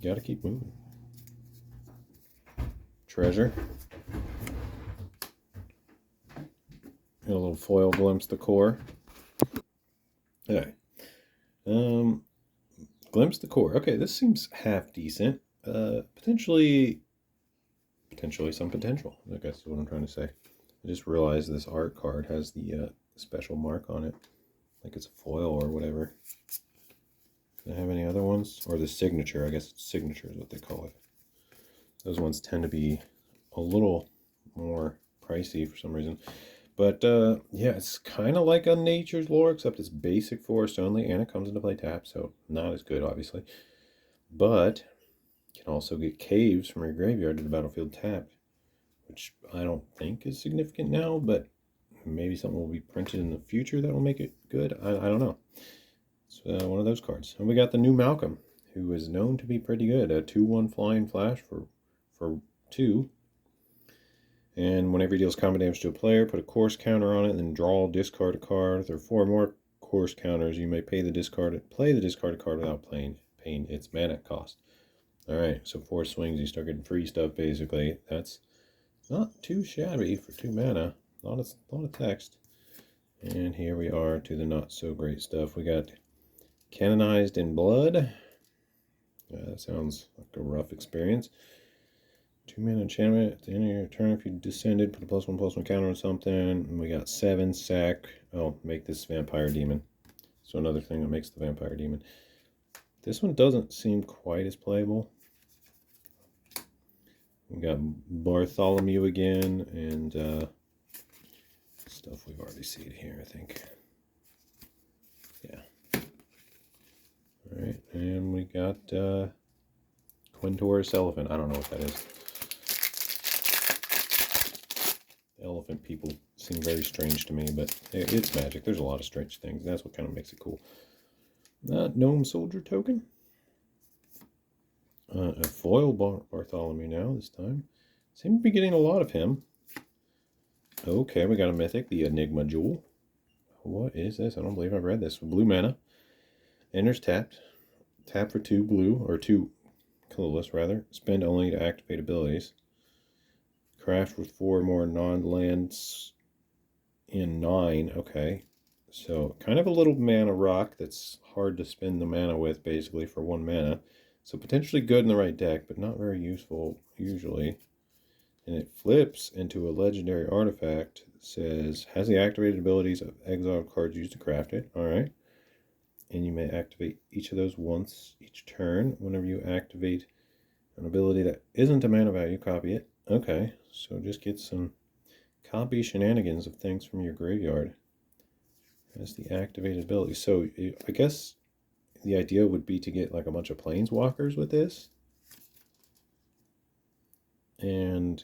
Gotta keep moving. Treasure. Got a little foil glimpse the core. Alright. Glimpse the core. Okay, this seems half decent. Potentially some potential, I guess is what I'm trying to say. I just realized this art card has the special mark on it. Like it's a foil or whatever. Do I have any other ones? Or the signature, I guess it's signature is what they call it. Those ones tend to be a little more pricey for some reason. But yeah, it's kind of like a Nature's Lore, except it's basic forest only, and it comes into play tap, so not as good, obviously. But you can also get caves from your graveyard to the battlefield tapped, which I don't think is significant now, but maybe something will be printed in the future that will make it good. I don't know. It's one of those cards. And we got the new Malcolm, who is known to be pretty good. A 2/1 flying flash for 2. And whenever he deals combat damage to a player, put a course counter on it, and then draw, discard a card. If there are 4 more course counters, you may play the discarded card without paying its mana cost. Alright, so 4 swings, you start getting free stuff, basically. That's not too shabby for 2 mana. A lot of text. And here we are to the not so great stuff. We got Canonized in Blood. That sounds like a rough experience. 2 mana enchantment. At the end of your turn, if you descended, put a +1/+1 counter on something. And we got 7 sack. Oh, make this Vampire Demon. So another thing that makes the Vampire Demon. This one doesn't seem quite as playable. We got Bartholomew again, and stuff we've already seen here, I think. Yeah. Alright, and we got Quintorus Elephant. I don't know what that is. Elephant people seem very strange to me, but it's magic. There's a lot of strange things. That's what kind of makes it cool. Gnome Soldier token. A foil Bartholomew now this time. Seem to be getting a lot of him. Okay, we got a mythic, the Enigma Jewel. What is this? I don't believe I've read this. Blue mana. Enters tapped. Tap for 2 blue, or 2 colorless rather. Spend only to activate abilities. Craft with 4 more non-lands in 9. Okay. So kind of a little mana rock that's hard to spend the mana with, basically, for 1 mana. So potentially good in the right deck, but not very useful usually. And it flips into a legendary artifact that says, has the activated abilities of exiled cards used to craft it. Alright. and you may activate each of those once each turn. Whenever you activate an ability that isn't a mana value, copy it. Okay, so just get some copy shenanigans of things from your graveyard as the activated ability. So I guess the idea would be to get like a bunch of planeswalkers with this and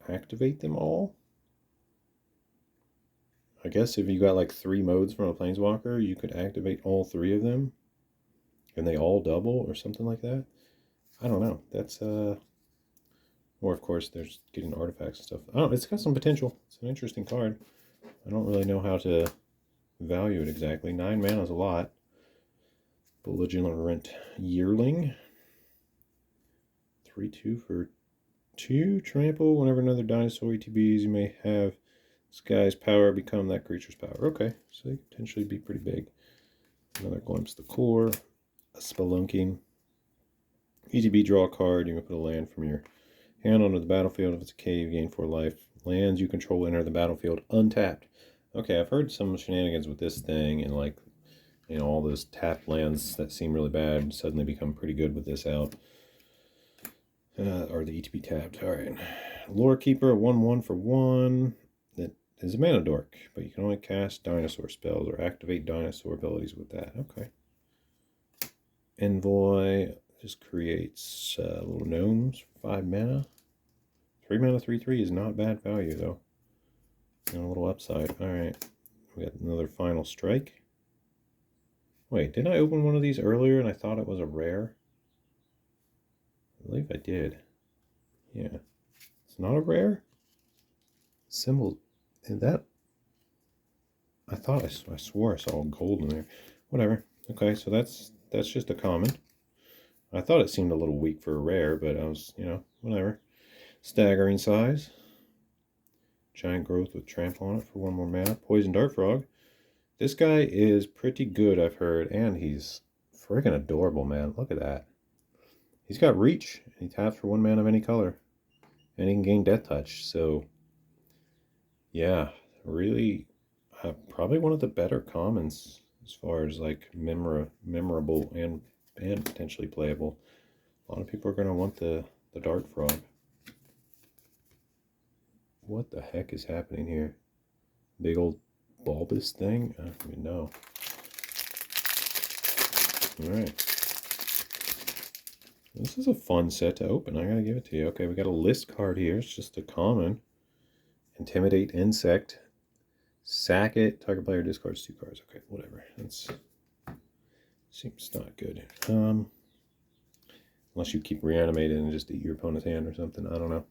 activate them all. I guess if you got like 3 modes from a planeswalker, you could activate all 3 of them and they all double or something like that. I don't know. That's or of course there's getting artifacts and stuff. I don't know, it's got some potential. It's an interesting card. I don't really know how to value it exactly. 9 mana is a lot. Belligerent Yearling. 3/2 for 2. Trample. Whenever another dinosaur ETBs, you may have this guy's power become that creature's power. Okay, so they could potentially be pretty big. Another Glimpse of the Core. A Spelunking. ETB, draw a card. You can put a land from your hand onto the battlefield. If it's a cave, gain 4 life. Lands you control enter the battlefield untapped. Okay, I've heard some shenanigans with this thing, and like, you know, all those tapped lands that seem really bad suddenly become pretty good with this out. Or the ETB tapped. Alright. Lore Keeper, 1/1 for 1. That is a mana dork, but you can only cast dinosaur spells or activate dinosaur abilities with that. Okay. Envoy just creates little gnomes for 5 mana. 3 mana, 3/3 is not bad value though. And a little upside. Alright. We got another Final Strike. Wait, didn't I open one of these earlier and I thought it was a rare? I believe I did. Yeah. It's not a rare? Symbol. And that. I thought I swore I saw gold in there. Whatever. Okay, so that's just a common. I thought it seemed a little weak for a rare, but I was, you know, whatever. Staggering Size. Giant Growth with Trample on it for 1 more mana. Poison Dart Frog. This guy is pretty good, I've heard, and he's friggin' adorable, man. Look at that. He's got Reach, and he taps for 1 mana of any color. And he can gain Death Touch, so yeah, really, probably one of the better commons as far as like memorable and potentially playable. A lot of people are going to want the Dart Frog. What the heck is happening here? Big old bulbous thing? I don't even know. Alright. This is a fun set to open. I gotta give it to you. Okay, we got a list card here. It's just a common. Intimidate Insect. Sack it. Target player discards 2 cards. Okay, whatever. That's seems not good. Unless you keep reanimating and just eat your opponent's hand or something. I don't know.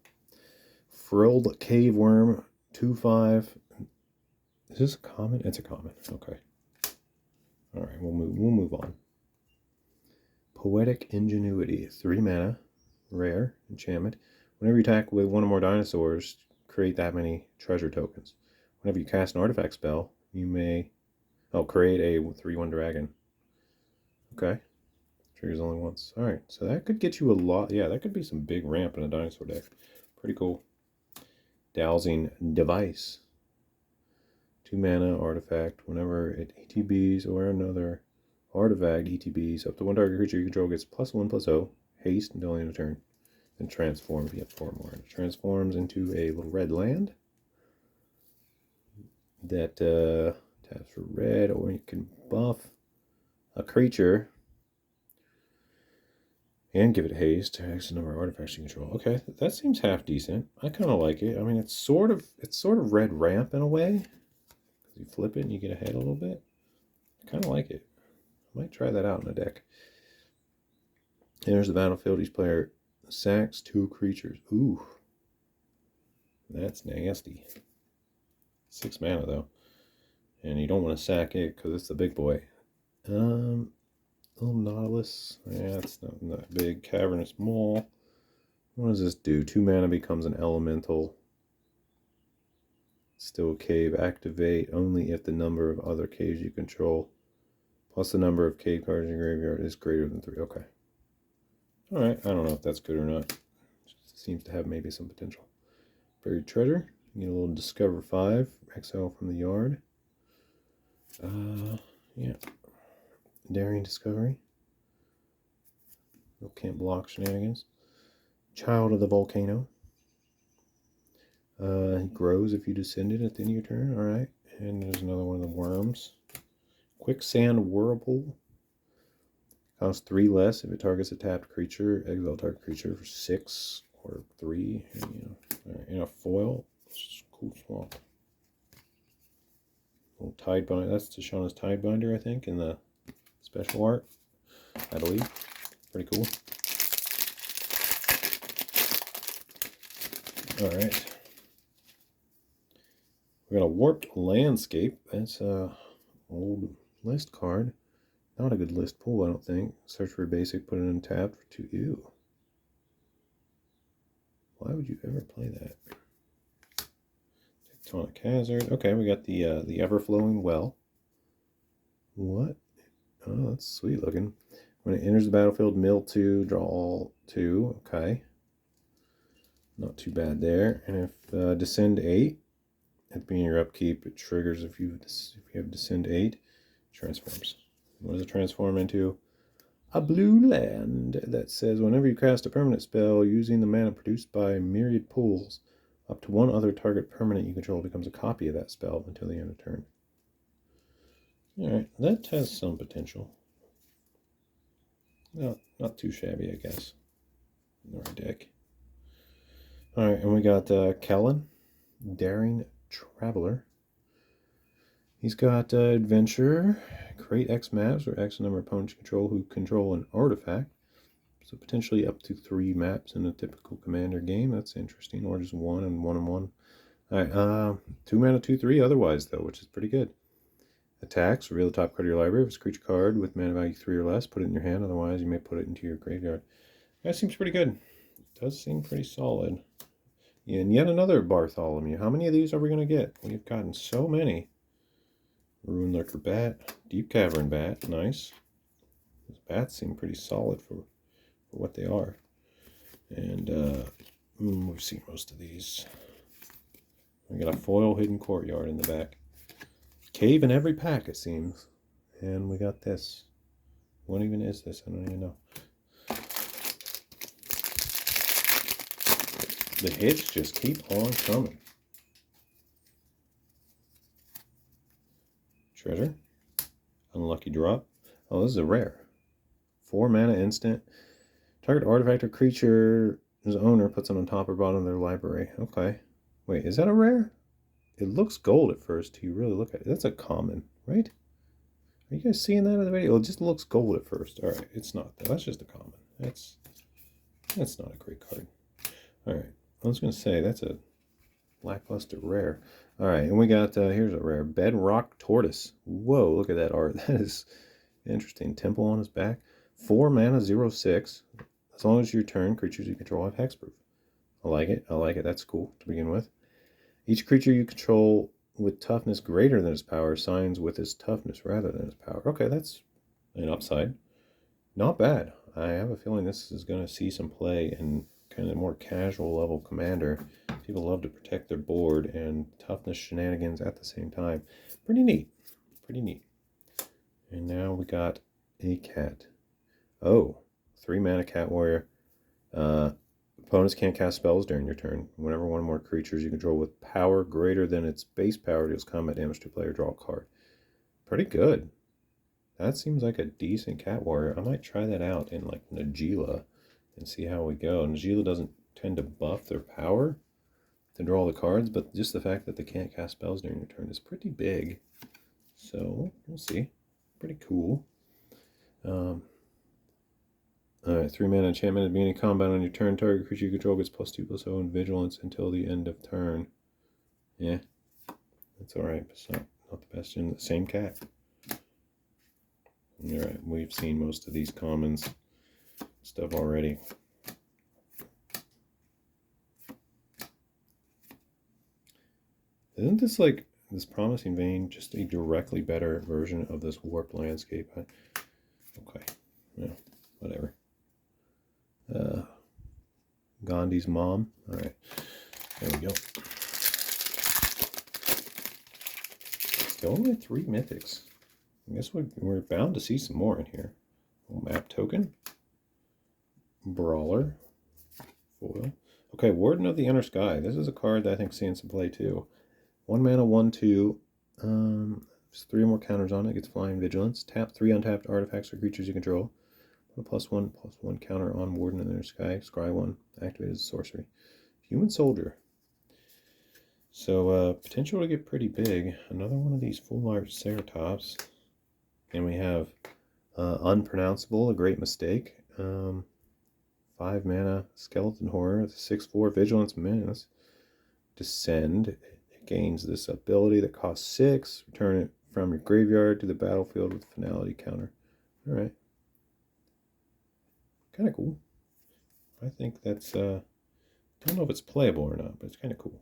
Frilled Cave Worm. 2/5. Is this a common? It's a common. Okay. All right, we'll move on. Poetic Ingenuity. 3 mana. Rare. Enchantment. Whenever you attack with 1 or more dinosaurs, create that many treasure tokens. Whenever you cast an artifact spell, you may create a 3/1 dragon. Okay. Triggers only once. Alright, so that could get you a lot. Yeah, that could be some big ramp in a dinosaur deck. Pretty cool. Dowsing Device. 2 mana artifact. Whenever it ETBs or another artifact ETBs, up to 1 target creature you control gets +1/+0 haste until the end of turn. Then transforms. You get 4 more. And it transforms into a little red land that taps for red, or you can buff a creature and give it haste to X number of artifacts you control. Okay, that seems half decent. I kind of like it. I mean, it's sort of red ramp in a way, because you flip it and you get ahead a little bit. I kind of like it. I might try that out in a deck. Enters the battlefield. Each player sacks 2 creatures. Ooh, that's nasty. 6 mana though, and you don't want to sack it because it's the big boy. Little Nautilus. Yeah, it's not that big. Cavernous Maul. What does this do? 2 mana becomes an elemental. Still cave. Activate only if the number of other caves you control plus the number of cave cards in your graveyard is greater than 3. Okay. Alright, I don't know if that's good or not. It seems to have maybe some potential. Buried Treasure. You get a little Discover 5. Exile from the yard. Yeah. Daring Discovery. No can't block shenanigans. Child of the Volcano. He grows if you descend it at the end of your turn. Alright. And there's another one of the worms. Quicksand Whirlpool. Costs 3 less if it targets a tapped creature. Exile target creature for 6 or 3. And a foil. Cool swamp. Little Tide Binder. That's Tashana's Tide Binder, I think, in the special art, I believe. Pretty cool. Alright. We got a Warped Landscape. That's a old list card. Not a good list pool, I don't think. Search for a basic, put it in tab for 2. Ew. Why would you ever play that? Tectonic Hazard. Okay, we got the Ever-Flowing Well. What? Oh, that's sweet looking. When it enters the battlefield, mill 2, draw all 2. Okay. Not too bad there. And if descend 8, at the beginning of your upkeep, it triggers if you have descend 8, transforms. What does it transform into? A blue land that says whenever you cast a permanent spell using the mana produced by myriad pools, up to one other target permanent you control becomes a copy of that spell until the end of turn. Alright, that has some potential. No, not too shabby, I guess. In our deck. Alright, and we got Ixalan, Daring Traveler. He's got Adventure, create X maps or X number of opponents you control who control an artifact. So potentially up to 3 maps in a typical commander game. That's interesting. Or just 1 and 1 and 1. Alright, 2 mana, 2/3 otherwise though, which is pretty good. Attacks, reveal the top card of your library. If it's a creature card with mana value 3 or less, put it in your hand. Otherwise, you may put it into your graveyard. That seems pretty good. It does seem pretty solid. And yet another Bartholomew. How many of these are we going to get? We've gotten so many. Ruin Lurker Bat, Deep Cavern Bat, nice. Those bats seem pretty solid for what they are. And we've seen most of these. We got a foil Hidden Courtyard in the back. Cave in every pack, it seems. And we got this. What even is this? I don't even know. The hits just keep on coming. Treasure. Unlucky drop. Oh, this is a rare. 4 mana instant. Target artifact or creature's owner puts it on top or bottom of their library. Okay. Wait, is that a rare? It looks gold at first till you really look at it. That's a common, right? Are you guys seeing that in the video? It just looks gold at first. Alright, it's not though. That's just a common. That's not a great card. Alright. I was going to say, that's a lackluster rare. Alright, and we got, here's a rare. Bedrock Tortoise. Whoa, look at that art. That is interesting. Temple on his back. 4 mana, 0/6. As long as your turn, creatures you control have hexproof. I like it. I like it. That's cool to begin with. Each creature you control with toughness greater than its power signs with its toughness rather than its power. Okay, that's an upside. Not bad. I have a feeling this is going to see some play in kind of more casual level commander. People love to protect their board and toughness shenanigans at the same time. Pretty neat. Pretty neat. And now we got a cat. Oh, 3 mana cat warrior. Opponents can't cast spells during your turn. Whenever one or more creatures you control with power greater than its base power deals combat damage to a player, draw a card. Pretty good. That seems like a decent cat warrior. I might try that out in like Najila and see how we go. Najila doesn't tend to buff their power to draw the cards, but just the fact that they can't cast spells during your turn is pretty big. So we'll see. Pretty cool. Alright, 3 mana enchantment. At the beginning of combat on your turn, target creature you control gets +2/+0 and vigilance until the end of turn. Yeah, that's alright, but it's not the best in the same cat. Alright, we've seen most of these commons stuff already. Isn't this like this Promising Vein just a directly better version of this Warped Landscape? Okay, yeah, whatever. Gandhi's mom. All right, there we go. Still only 3 mythics. I guess we're bound to see some more in here. Map token. Brawler. Foil. Okay, Warden of the Inner Sky. This is a card that I think seeing some play too. 1 mana, 1/2. There's 3 or more counters on it. Gets flying vigilance. Tap 3 untapped artifacts or creatures you control. +1/+1 counter on Warden of the Inner Sky. Scry 1. Activated as a sorcery. Human Soldier. So potential to get pretty big. Another one of these full art Ceratops. And we have Unpronounceable, a great mistake. 5 mana, Skeleton Horror, 6/4 Vigilance Menace. Descend. It gains this ability that costs 6. Return it from your graveyard to the battlefield with a finality counter. Alright. Kind of cool. I think that's, don't know if it's playable or not, but it's kind of cool.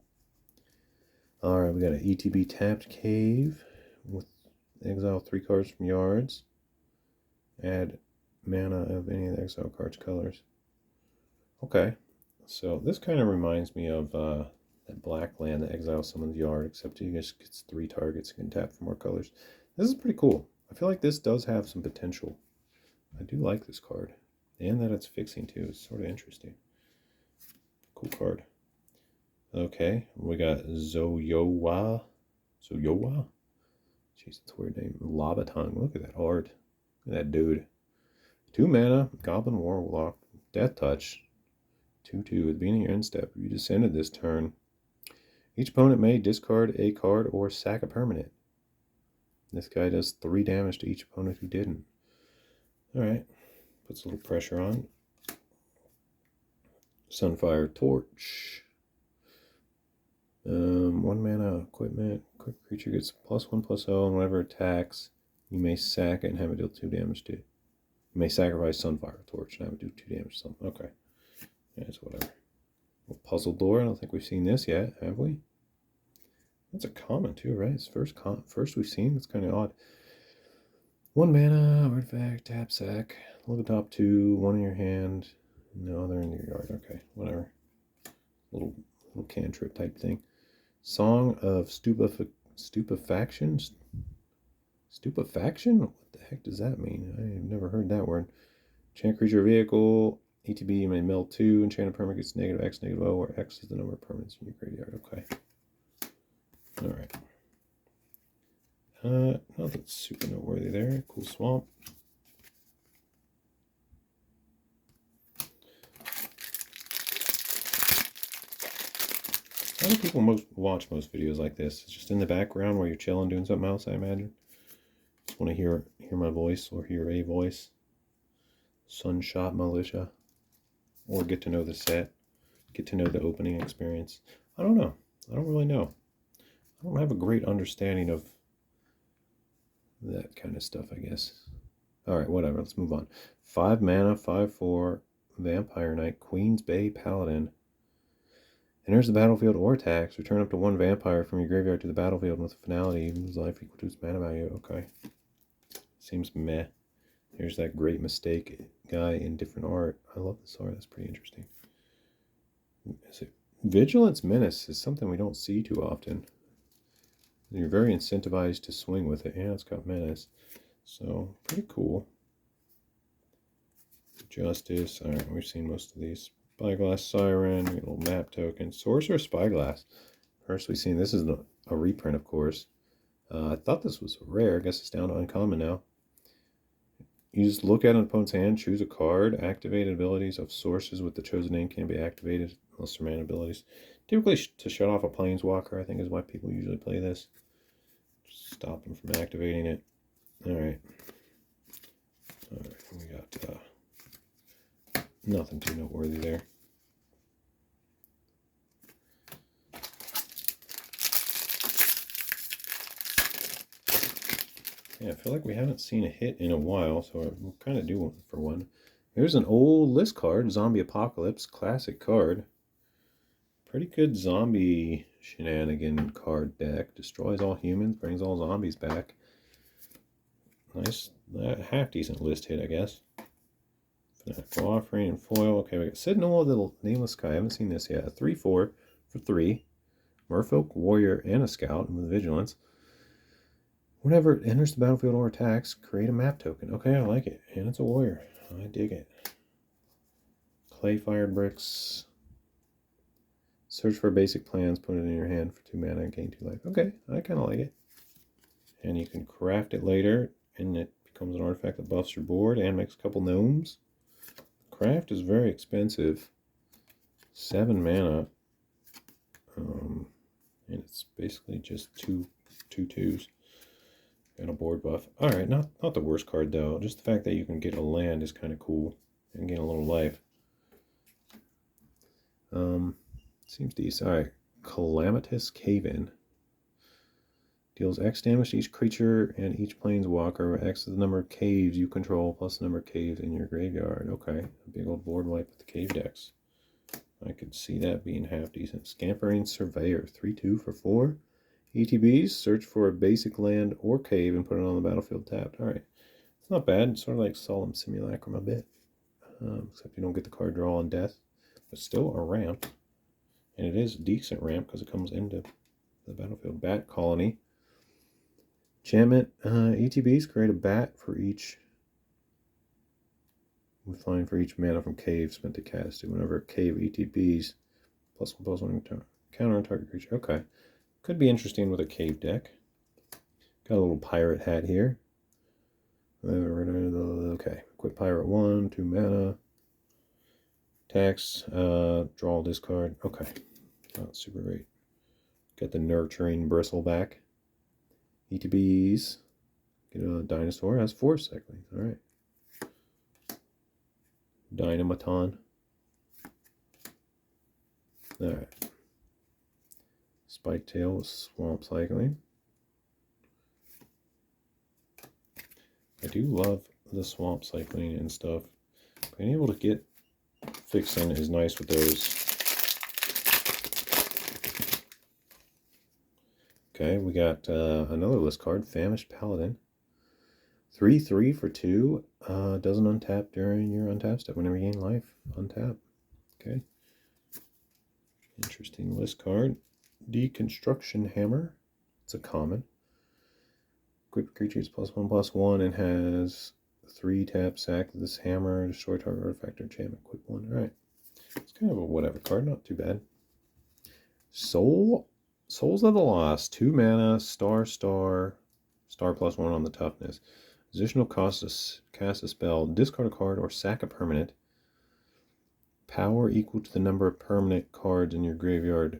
Alright, we got an ETB tapped cave with exile 3 cards from yards. Add mana of any of the exile cards' colors. Okay, so this kind of reminds me of that black land that exiles someone's yard, except he just gets 3 targets and can tap for more colors. This is pretty cool. I feel like this does have some potential. I do like this card. And that it's fixing too is sort of interesting. Cool card. Okay, we got Zoyowa. Zoyowa? Jeez, that's a weird name. Lava Tongue. Look at that art. Look at that dude. 2 mana, Goblin Warlock, Death Touch. 2/2. At the beginning of your end step, you descended this turn. Each opponent may discard a card or sack a permanent. This guy does 3 damage to each opponent who didn't. Alright. Puts a little pressure on. Sunfire Torch. 1 mana equipment. Quick creature gets +1/+0, and whenever it attacks, you may sack it and have it deal 2 damage to it. You may sacrifice Sunfire Torch and have it do 2 damage to something. Okay. Yeah, it's whatever. Puzzle Door. I don't think we've seen this yet, have we? That's a common too, right? It's first we've seen. That's kind of odd. 1 mana, artifact, tap, sack. Look at the top 2, 1 in your hand. No, they're in your yard. Okay, whatever. Little cantrip type thing. Song of Stupefaction? Stupefaction? What the heck does that mean? I've never heard that word. Enchant creature vehicle. ETB, you may mill 2. Enchanted permanent gets -X, -O, where X is the number of permanents in your graveyard. Okay. Alright. Nothing super noteworthy there. Cool swamp. How do people watch most videos like this? It's just in the background where you're chilling doing something else, I imagine. Just want to hear my voice or hear a voice. Sunshot Militia. Or get to know the set. Get to know the opening experience. I don't know. I don't really know. I don't have a great understanding of that kind of stuff, I guess. Alright, whatever. Let's move on. 5 mana, 5/4, Vampire Knight, Queen's Bay Paladin. Enters the battlefield or attacks. Return up to 1 vampire from your graveyard to the battlefield with a finality. Use life equal to its mana value. Okay. Seems meh. Here's that great mistake guy in different art. I love this art. That's pretty interesting. Vigilance Menace is something we don't see too often. You're very incentivized to swing with it. Yeah, it's got Menace. So, pretty cool. Justice. Alright, we've seen most of these. Spyglass Siren. A little map token. Sorcerer Spyglass. First we've seen. This is a reprint, of course. I thought this was rare. I guess it's down to uncommon now. You just look at an opponent's hand, choose a card. Activated abilities of sources with the chosen name can be activated, unless they're mana abilities. Typically to shut off a planeswalker, I think is why people usually play this. Just stop them from activating it. Alright. Alright, we got nothing too noteworthy there. Yeah, I feel like we haven't seen a hit in a while, so we'll kind of do one for one. Here's an old list card, Zombie Apocalypse, classic card. Pretty good zombie shenanigan card deck. Destroys all humans, brings all zombies back. Nice, half-decent list hit, I guess. Fanatical Offering and foil. Okay, we got Sentinel of the Nameless Sky. I haven't seen this yet. A 3/4 for 3. Merfolk, Warrior, and a Scout with Vigilance. Whenever it enters the battlefield or attacks, create a map token. Okay, I like it. And it's a warrior. I dig it. Clay-fired bricks. Search for basic plans, put it in your hand for 2 mana and gain 2 life. Okay, I kind of like it. And you can craft it later, and it becomes an artifact that buffs your board and makes a couple gnomes. Craft is very expensive. 7 mana. And it's basically just two twos and a board buff. Alright, not the worst card though. Just the fact that you can get a land is kind of cool. And gain a little life. Seems decent. Alright. Calamitous Cave-In. Deals X damage to each creature and each planeswalker. X is the number of caves you control plus the number of caves in your graveyard. Okay. A big old board wipe with the cave decks. I could see that being half decent. Scampering Surveyor. 3/2 for 4. ETBs. Search for a basic land or cave and put it on the battlefield tapped. Alright. It's not bad. It's sort of like Solemn Simulacrum a bit. Except you don't get the card draw on death. But still a ramp. And it is a decent ramp because it comes into the battlefield. Bat Colony. Enchantment. ETBs. Create a bat for each. With flying for each mana from cave spent to cast it. Whenever a cave ETBs. +1/+1 counter on target creature. Okay. Could be interesting with a cave deck. Got a little pirate hat here. Okay. Equip Pirate 1. 2 mana. Tax, draw, discard. Okay, not super great. Get the Nurturing Bristleback. ETBs. Get a Dinosaur. Has 4 cycling. Alright. Dynamaton. Alright. Spiketail with Swamp Cycling. I do love the Swamp Cycling and stuff. Being able to get Fixin is nice with those. Okay, we got another list card, Famished Paladin. 3/3 for 2. Doesn't untap during your untap step. Whenever you gain life, untap. Okay. Interesting list card. Deconstruction Hammer. It's a common. Equipped creatures +1/+1 and has 3 tap, sack this hammer, destroy target artifact or enchantment, equip 1. Alright. It's kind of a whatever card, not too bad. Souls of the Lost, 2 mana, star +1 on the toughness. Additional cost to cast a spell, discard a card, or sack a permanent. Power equal to the number of permanent cards in your graveyard,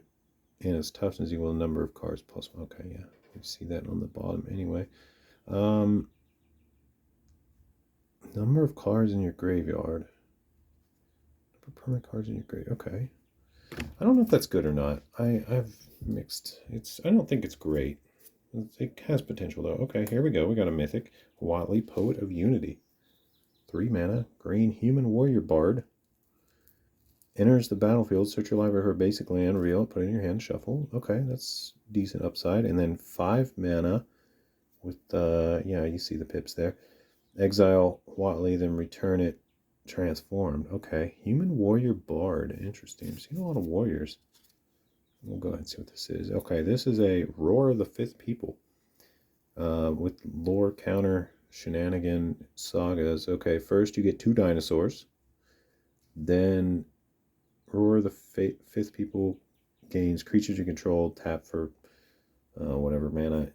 and its toughness equal to the number of cards +1. Okay, yeah. You see that on the bottom anyway. Number of cards in your graveyard. Number of permanent cards in your graveyard. Okay. I don't know if that's good or not. I've mixed. I don't think it's great. It has potential though. Okay, here we go. We got a mythic. Watley, Poet of Unity. 3 mana. Green Human Warrior Bard. Enters the battlefield. Search your library for a basic land. Reveal it. Put it in your hand. Shuffle. Okay, that's decent upside. And then 5 mana with, yeah, you see the pips there. Exile Watley, then return it transformed. Okay. Human Warrior Bard. Interesting. I've seen a lot of warriors. We'll go ahead and see what this is. Okay, this is a Roar of the Fifth People. With lore counter shenanigan sagas. Okay, first you get 2 dinosaurs. Then Roar of the Fifth People gains creatures you control. Tap for whatever mana.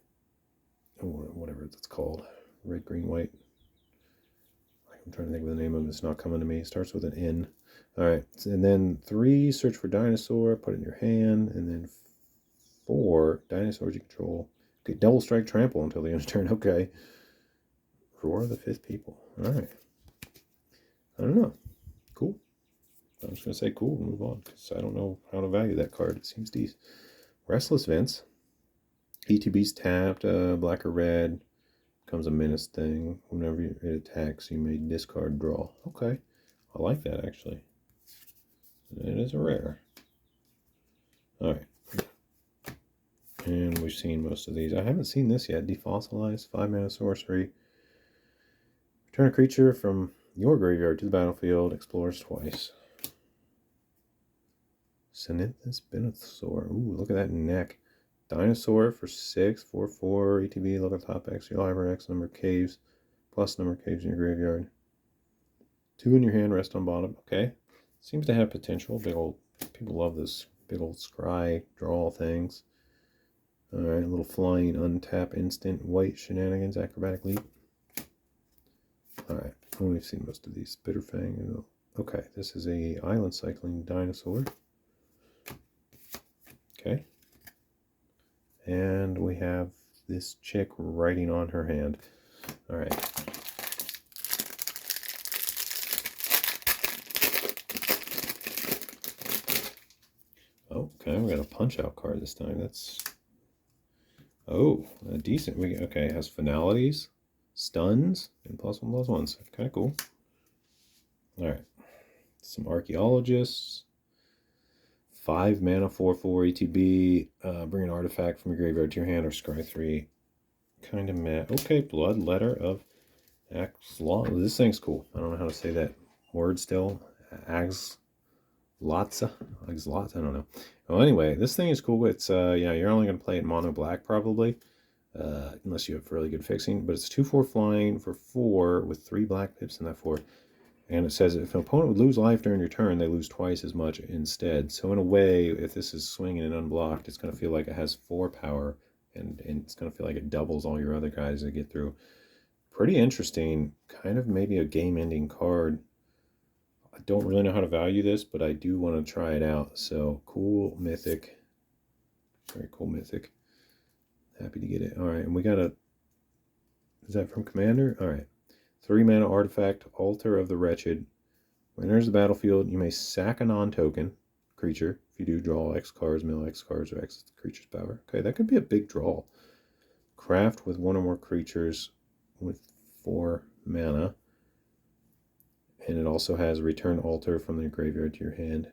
Whatever it's called. Red, green, white. I'm trying to think of the name of it. It's not coming to me. It starts with an N. Alright. And then 3, search for dinosaur. Put it in your hand. And then 4, dinosaurs you control. Get double strike trample until the end of turn. Okay. Roar of the Fifth People. Alright. I don't know. Cool. I'm just going to say cool and move on. Because I don't know how to value that card. It seems decent. Restless Vince. ETB's tapped. Black or red. Becomes a menace thing. Whenever it attacks, you may discard draw. Okay. I like that, actually. It is a rare. Alright. And we've seen most of these. I haven't seen this yet. Defossilize. 5 mana sorcery. Return a creature from your graveyard to the battlefield. Explores twice. Sinithus Benesaur. Ooh, look at that neck. Dinosaur for 6, 4/4, ETB, look at top X, your library, X number of caves, plus number of caves in your graveyard. 2 in your hand, rest on bottom. Okay. Seems to have potential. Big old, people love this big old scry draw things. Alright, a little flying untap instant white shenanigans, acrobatic leap. Alright, well, we've seen most of these. Bitterfang. Okay, this is a island cycling dinosaur. Okay. And we have this chick writing on her hand. Alright. Oh, okay, we got a punch-out card this time. That's... Oh, a decent. Okay, it has finalities, stuns, and +1/+1s. Kind of cool. Alright. Some archaeologists. 5 mana, 4/4 ETB. Bring an artifact from your graveyard to your hand or scry 3. Kind of meh. Okay, Blood Letter of Ixalan. This thing's cool. I don't know how to say that word still. Ixalan, I don't know. Well, anyway, this thing is cool. It's yeah, you're only going to play it mono black probably, unless you have really good fixing. But it's 2/4 flying for 4 with 3 black pips in that 4. And it says if an opponent would lose life during your turn, they lose twice as much instead. So in a way, if this is swinging and unblocked, it's going to feel like it has 4 power, and it's going to feel like it doubles all your other guys to get through. Pretty interesting. Kind of maybe a game-ending card. I don't really know how to value this, but I do want to try it out. So cool mythic. Very cool mythic. Happy to get it. All right, and we got a... Is that from Commander? All right. 3 mana artifact, Altar of the Wretched. When it enters the battlefield, you may sack a non-token creature. If you do, draw X cards, mill X cards, or X the creature's power. Okay, that could be a big draw. Craft with 1 or more creatures with 4 mana. And it also has return altar from the graveyard to your hand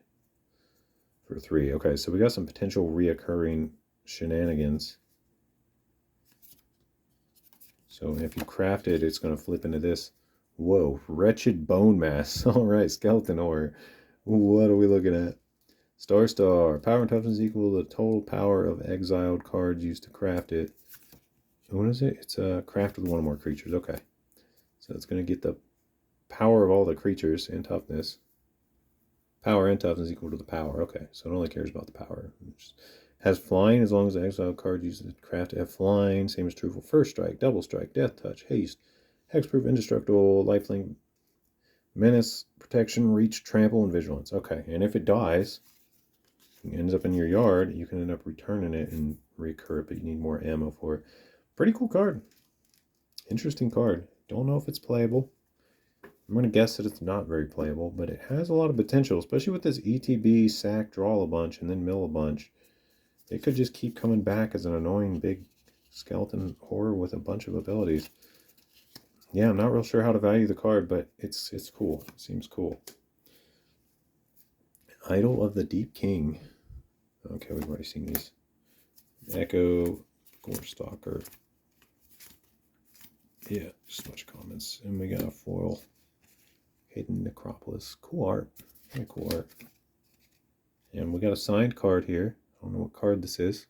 for 3. Okay, so we got some potential reoccurring shenanigans. So if you craft it, it's going to flip into this. Whoa, Wretched Bone Mass. All right, Skeleton Ore. What are we looking at? Star. Power and toughness equal to the total power of exiled cards used to craft it. What is it? It's a craft with 1 or more creatures. Okay. So it's going to get the power of all the creatures and toughness. Power and toughness equal to the power. Okay, so it only cares about the power. Has flying as long as the exiled card uses the craft to have flying. Same is true for first strike, double strike, death touch, haste, hexproof, indestructible, lifelink, menace, protection, reach, trample, and vigilance. Okay, and if it dies, it ends up in your yard, you can end up returning it and recur it, but you need more ammo for it. Pretty cool card. Interesting card. Don't know if it's playable. I'm going to guess that it's not very playable, but it has a lot of potential, especially with this ETB, sack, draw a bunch, and then mill a bunch. It could just keep coming back as an annoying big skeleton horror with a bunch of abilities. Yeah, I'm not real sure how to value the card, but it's cool. It seems cool. Idol of the Deep King. Okay, we've already seen these. Echo, Gorestalker. Yeah, just a bunch of comments. And we got a foil. Hidden Necropolis. Cool art. Very cool art. And we got a signed card here. I don't know what card this is.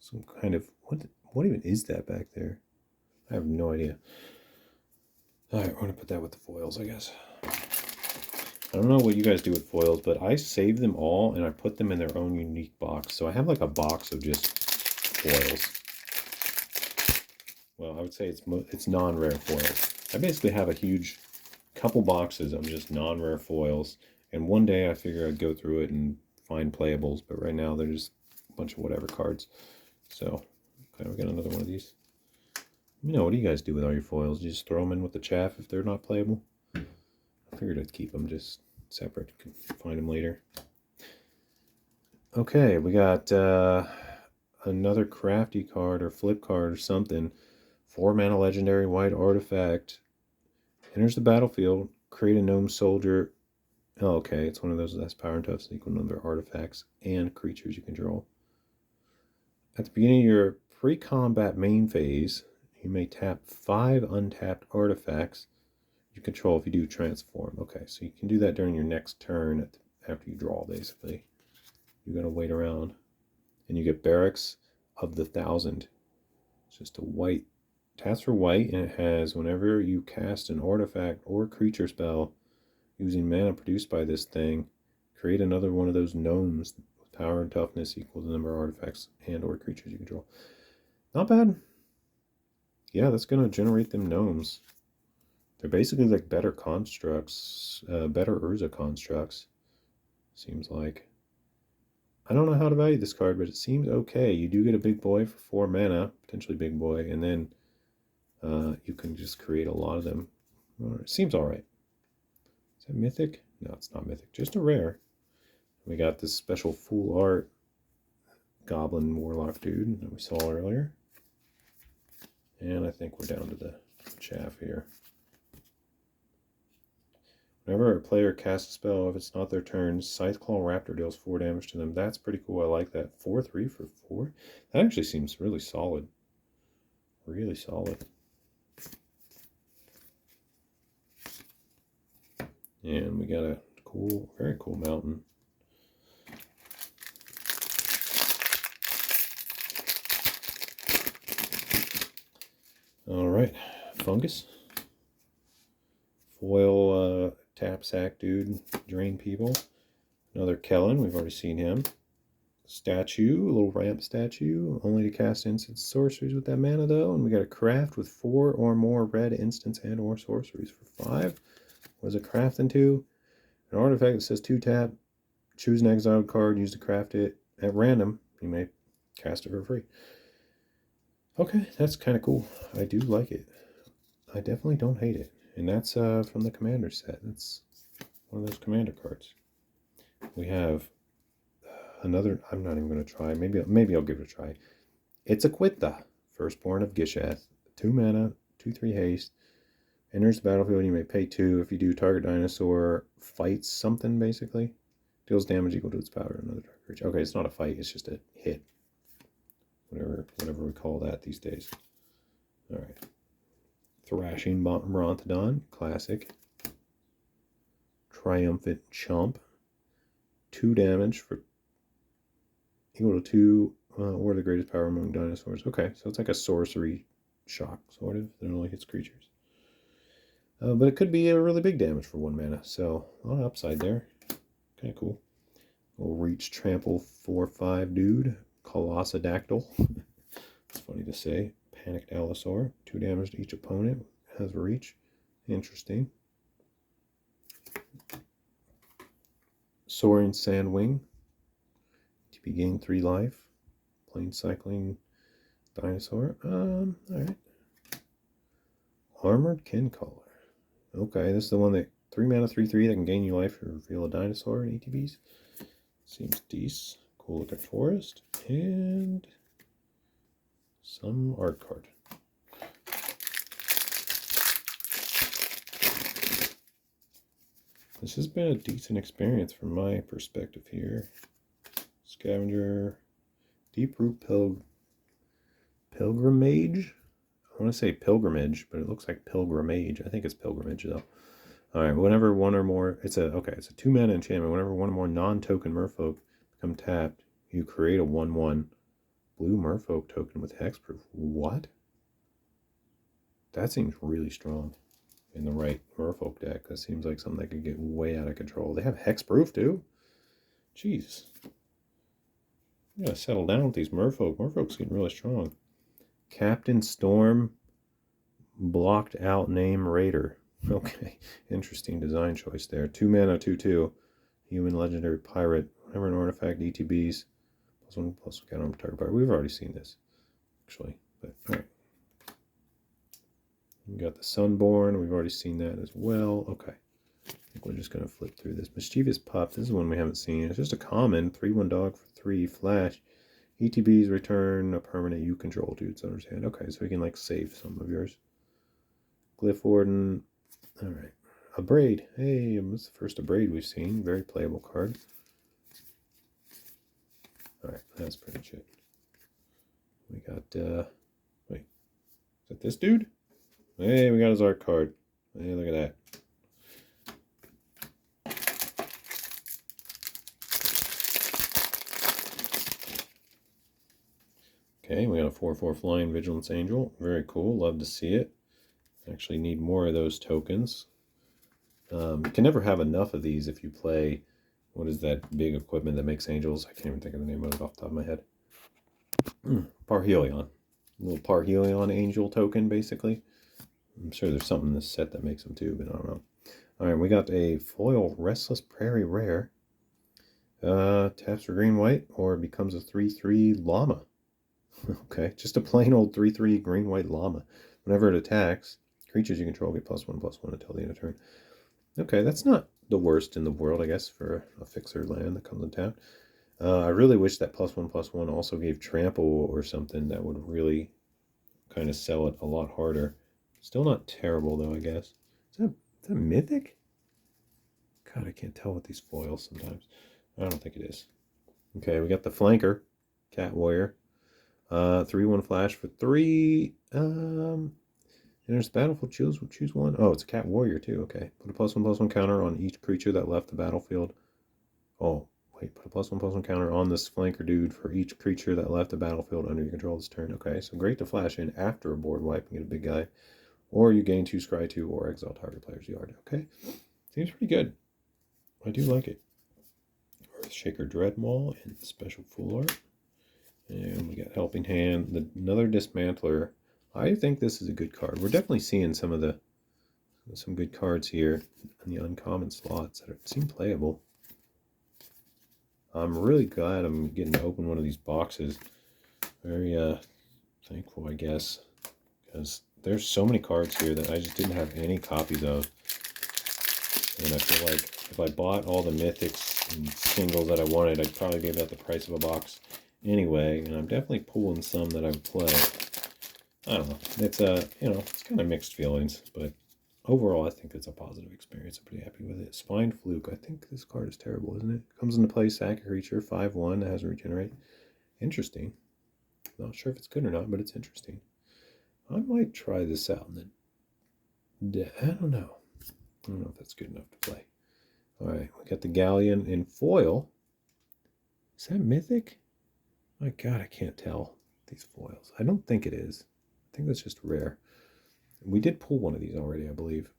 Some kind of... What even is that back there? I have no idea. Alright, we're going to put that with the foils, I guess. I don't know what you guys do with foils, but I save them all and I put them in their own unique box. So I have like a box of just foils. Well, I would say it's non-rare foils. I basically have a huge couple boxes of just non-rare foils. And one day I figure I'd go through it and find playables, but right now they're just a bunch of whatever cards. So, okay, we got another one of these. You know, what do you guys do with all your foils? You just throw them in with the chaff if they're not playable? I figured I'd keep them just separate. You can find them later. Okay, we got another crafty card or flip card or something. 4 mana legendary white artifact. Enters the battlefield. Create a gnome soldier. Oh, okay, it's one of those that's power and toughness equal number of artifacts and creatures you control. At the beginning of your pre-combat main phase, you may tap 5 untapped artifacts you control if you do transform. Okay, so you can do that during your next turn after you draw, basically. You're going to wait around. And you get barracks, of the Thousand. It's just a white, taps for white, and it has whenever you cast an artifact or creature spell using mana produced by this thing, create another one of those gnomes with power and toughness equal to the number of artifacts and or creatures you control. Not bad. Yeah, that's going to generate them gnomes. They're basically like better constructs, better Urza constructs, seems like. I don't know how to value this card, but it seems okay. You do get a big boy for 4 mana, potentially big boy, and then you can just create a lot of them. It seems alright. Is that mythic? No, it's not mythic, just a rare. We got this special full art goblin warlock dude that we saw earlier. And I think we're down to the chaff here. Whenever a player casts a spell, if it's not their turn, Scytheclaw Raptor deals 4 damage to them. That's pretty cool. I like that. 4/3 for 4. That actually seems really solid. Really solid. And we got a cool, very cool mountain. All right, fungus. Foil tap sack dude, drain people. Another Kellen, we've already seen him. Statue, a little ramp statue, only to cast instants sorceries with that mana though. And we got a craft with 4 or more red instants and or sorceries for 5. What does it craft into? An artifact that says 2 tap, choose an exiled card, use to craft it at random. You may cast it for free. Okay, that's kind of cool. I do like it. I definitely don't hate it. And that's from the commander set. That's one of those commander cards. We have another, I'm not even going to try. Maybe I'll give it a try. It's Aquitha, firstborn of Gishath. 2 mana, 2/3 haste. Enters the battlefield and you may pay 2. If you do, target dinosaur fights something, basically. Deals damage equal to its power to another target creature. Okay, it's not a fight, it's just a hit. Whatever we call that these days. Alright. Thrashing Brontodon, classic. Triumphant Chump. 2 damage for equal to 2 or the greatest power among dinosaurs. Okay, so it's like a sorcery shock, sort of. That only hits creatures. But it could be a really big damage for 1 mana, so a lot of upside there. Kind of cool. We'll reach trample 4/5 dude. Colossodactyl. It's funny to say. Panicked Allosaur. 2 damage to each opponent. Has reach. Interesting. Soaring Sandwing. TP gain 3 life. Plain cycling dinosaur. Alright. Armored Kincaller. Okay, this is the one that 3 mana, 3/3 that can gain you life or reveal a dinosaur in ETBs. Seems decent. Cool looking forest. And some art card. This has been a decent experience from my perspective here. Scavenger. Deep Root Pilgrimage. I want to say pilgrimage, but it looks like pilgrimage. I think it's pilgrimage though. Alright, whenever one or more, it's a 2 mana enchantment. Whenever one or more non-token merfolk become tapped, you create a 1/1 blue merfolk token with hexproof. What? That seems really strong in the right merfolk deck. That seems like something that could get way out of control. They have hexproof too? Jeez. You gotta settle down with these merfolk. Merfolk's getting really strong. Captain Storm, blocked out name Raider. Okay, interesting design choice there. 2 mana, 2/2. Human legendary pirate. Whenever an artifact ETBs, +1/+1 count on target pirate. We've already seen this, actually. But alright. We got the Sunborn. We've already seen that as well. Okay. I think we're just gonna flip through this. Mischievous Pup. This is one we haven't seen. It's just a common 3/1 dog for 3 flash. ETBs return a permanent you control to its owner's hand. Okay, so we can like save some of yours. Glyph Warden. Alright. Abrade. Hey, this is the first Abrade we've seen. Very playable card. Alright, that's pretty much it. We got, wait. Is that this dude? Hey, we got his art card. Hey, look at that. Okay, we got a 4/4 Flying Vigilance Angel. Very cool. Love to see it. Actually need more of those tokens. You can never have enough of these if you play, what is that big equipment that makes angels? I can't even think of the name of it off the top of my head. Parhelion. A little Parhelion angel token, basically. I'm sure there's something in this set that makes them too, but I don't know. Alright, we got a foil Restless Prairie rare. Taps for green-white, or becomes a 3/3 llama. Okay, just a plain old 3/3 green-white llama. Whenever it attacks, creatures you control get +1/+1 until the end of turn. Okay, that's not the worst in the world, I guess, for a fixer land that comes in town. I really wish that +1/+1 also gave trample or something that would really kind of sell it a lot harder. Still not terrible, though, I guess. Is that mythic? God, I can't tell with these foils sometimes. I don't think it is. Okay, we got the flanker, Cat Warrior. 3/1 flash for 3. Enters the battlefield, choose one. Oh, it's a Cat Warrior too. Okay. Put a +1/+1 counter on each creature that left the battlefield. Oh, wait. Put a +1/+1 counter on this flanker dude for each creature that left the battlefield under your control this turn. Okay, so great to flash in after a board wipe and get a big guy. Or you gain 2 scry 2 or exile target player's yard. Okay. Seems pretty good. I do like it. Earthshaker Dreadmaw and special full art. And we got Helping Hand, another Dismantler. I think this is a good card. We're definitely seeing some good cards here in the uncommon slots that seem playable. I'm really glad I'm getting to open one of these boxes. Very thankful, I guess, because there's so many cards here that I just didn't have any copies of. And I feel like if I bought all the mythics and singles that I wanted, I'd probably give that the price of a box anyway. And I'm definitely pulling some that I would play. I don't know. It's it's kind of mixed feelings, but overall, I think it's a positive experience. I'm pretty happy with it. Spine Fluke. I think this card is terrible, isn't it? Comes into play, sack a creature, 5/1 that has regenerate. Interesting. Not sure if it's good or not, but it's interesting. I might try this out. I don't know. I don't know if that's good enough to play. All right, we got the Galleon in foil. Is that mythic? My God, I can't tell these foils. I don't think it is. I think that's just rare. We did pull one of these already, I believe.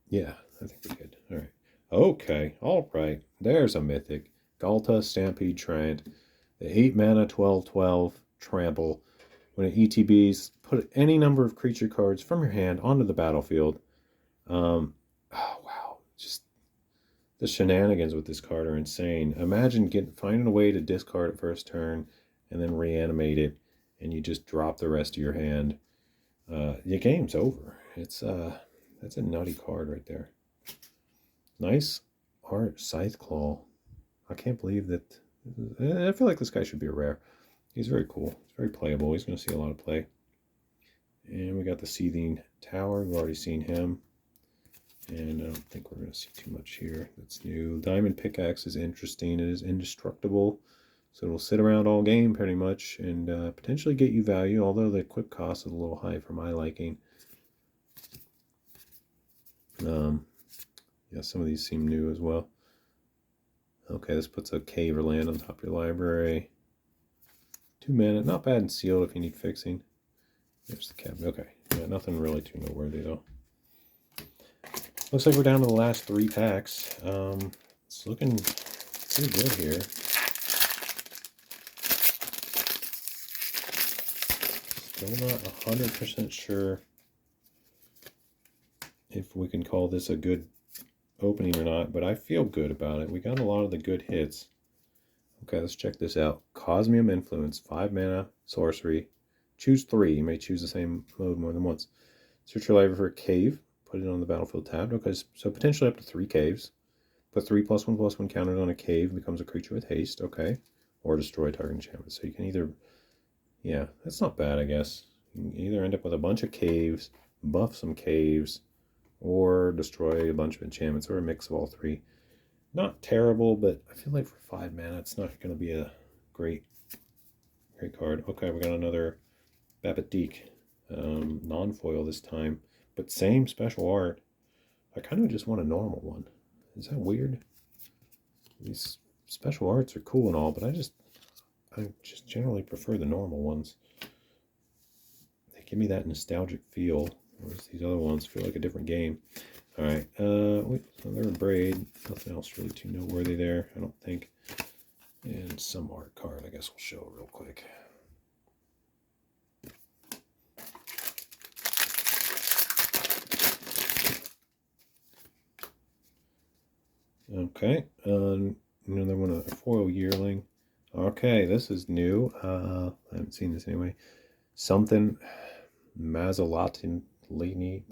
Yeah, I think we did. All right. Okay, all right. There's a mythic. Galta Stampede Trant. The 8 mana, 12/12 trample. When it ETBs, put any number of creature cards from your hand onto the battlefield. Oh, wow. Just the shenanigans with this card are insane. Imagine finding a way to discard it first turn and then reanimate it, and you just drop the rest of your hand. Your game's over. That's a nutty card right there. Nice art, Scythe Claw. I can't believe that. I feel like this guy should be a rare. He's very cool. He's very playable. He's going to see a lot of play. And we got the Seething Tower. We've already seen him. And I don't think we're going to see too much here that's new. Diamond Pickaxe is interesting. It is indestructible. So it'll sit around all game pretty much and potentially get you value, although the equip cost is a little high for my liking. Yeah, some of these seem new as well. Okay, this puts a cave or land on top of your library. 2 mana, not bad and sealed if you need fixing. There's the cabinet. Okay, yeah, nothing really too noteworthy though. Looks like we're down to the last 3 packs. It's looking pretty good here. Still not 100% sure if we can call this a good opening or not, but I feel good about it. We got a lot of the good hits. Okay, let's check this out. Cosmium Influence, 5 mana, sorcery. Choose 3. You may choose the same mode more than once. Search your library for a cave. Put it on the battlefield tab. Okay, so potentially up to 3 caves. Put 3 +1/+1 counters on a cave. Becomes a creature with haste. Okay. Or destroy target enchantment. So you can either... Yeah, that's not bad, I guess. You can either end up with a bunch of caves, buff some caves, or destroy a bunch of enchantments, or a mix of all 3. Not terrible, but I feel like for 5 mana, it's not going to be a great card. Okay, we got another Babadeek. Non-foil this time, but same special art. I kind of just want a normal one. Is that weird? These special arts are cool and all, but I just generally prefer the normal ones. They give me that nostalgic feel, whereas these other ones feel like a different game. All right, wait, so they're a braid. Nothing else really too noteworthy there, I don't think. And some art card, I guess we'll show real quick. Okay, another one, a foil yearling. Okay, this is new. I haven't seen this anyway. Something Mazalatin Lini,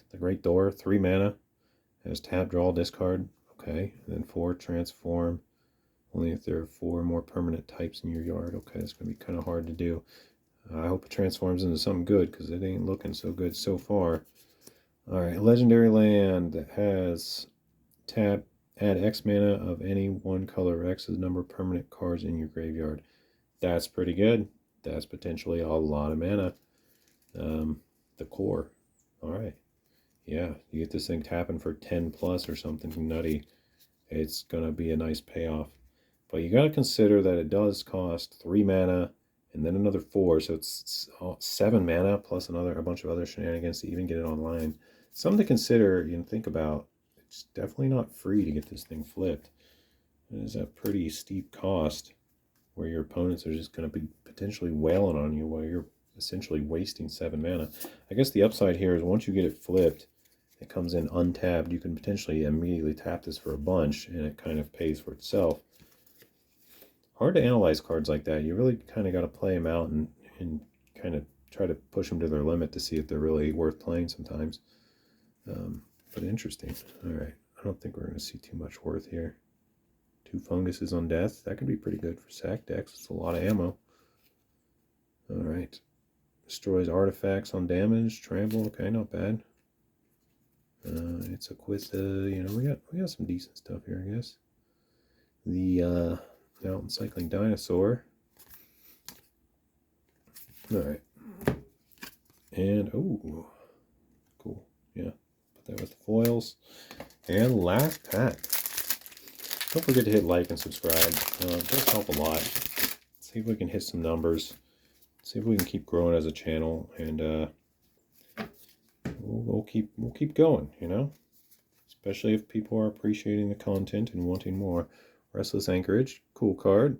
the Great Door, 3 mana. Has tap, draw, discard. Okay, and then 4 transform. Only if there are 4 more permanent types in your yard. Okay, it's gonna be kind of hard to do. I hope it transforms into something good because it ain't looking so good so far. All right, legendary land that has tap. Add X mana of any one color, X's number of permanent cards in your graveyard. That's pretty good. That's potentially a lot of mana. The core. All right. Yeah, you get this thing tapping for 10 plus or something nutty. It's going to be a nice payoff. But you got to consider that it does cost 3 mana and then another 4. So it's 7 mana plus a bunch of other shenanigans to even get it online. Something to consider and think about. It's definitely not free to get this thing flipped. It is a pretty steep cost where your opponents are just going to be potentially wailing on you while you're essentially wasting 7 mana. I guess the upside here is once you get it flipped, it comes in untapped. You can potentially immediately tap this for a bunch and it kind of pays for itself. Hard to analyze cards like that. You really kind of got to play them out and kind of try to push them to their limit to see if they're really worth playing sometimes. But interesting. All right. I don't think we're going to see too much worth here. 2 funguses on death. That could be pretty good for sack decks. It's a lot of ammo. All right. Destroys artifacts on damage. Trample. Okay, not bad. It's a quiz. You know, we got some decent stuff here, I guess. The mountain cycling dinosaur. All right. And oh, cool. Yeah. Put that with the foils. And last pack. Don't forget to hit like and subscribe. It does help a lot. See if we can hit some numbers. See if we can keep growing as a channel, and we'll keep going. You know, especially if people are appreciating the content and wanting more. Restless Anchorage, cool card.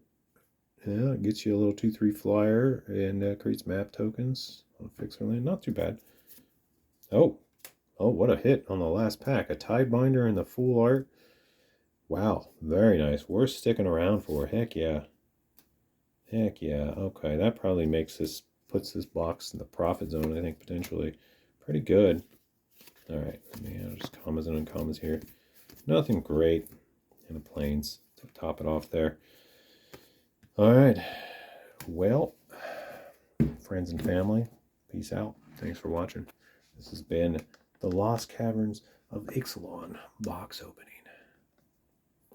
Yeah, it gets you a little 2/3 flyer and creates map tokens on a fixer land. Not too bad. Oh, what a hit on the last pack. A Tidebinder and the full art. Wow, very nice. Worth sticking around for. Heck yeah. Heck yeah. Okay, that probably puts this box in the profit zone, I think, potentially. Pretty good. All right, let me just commas and uncommas here. Nothing great in the planes to top it off there. All right. Well, friends and family, peace out. Thanks for watching. This has been the Lost Caverns of Ixalan box opening.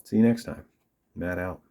See you next time. Matt out.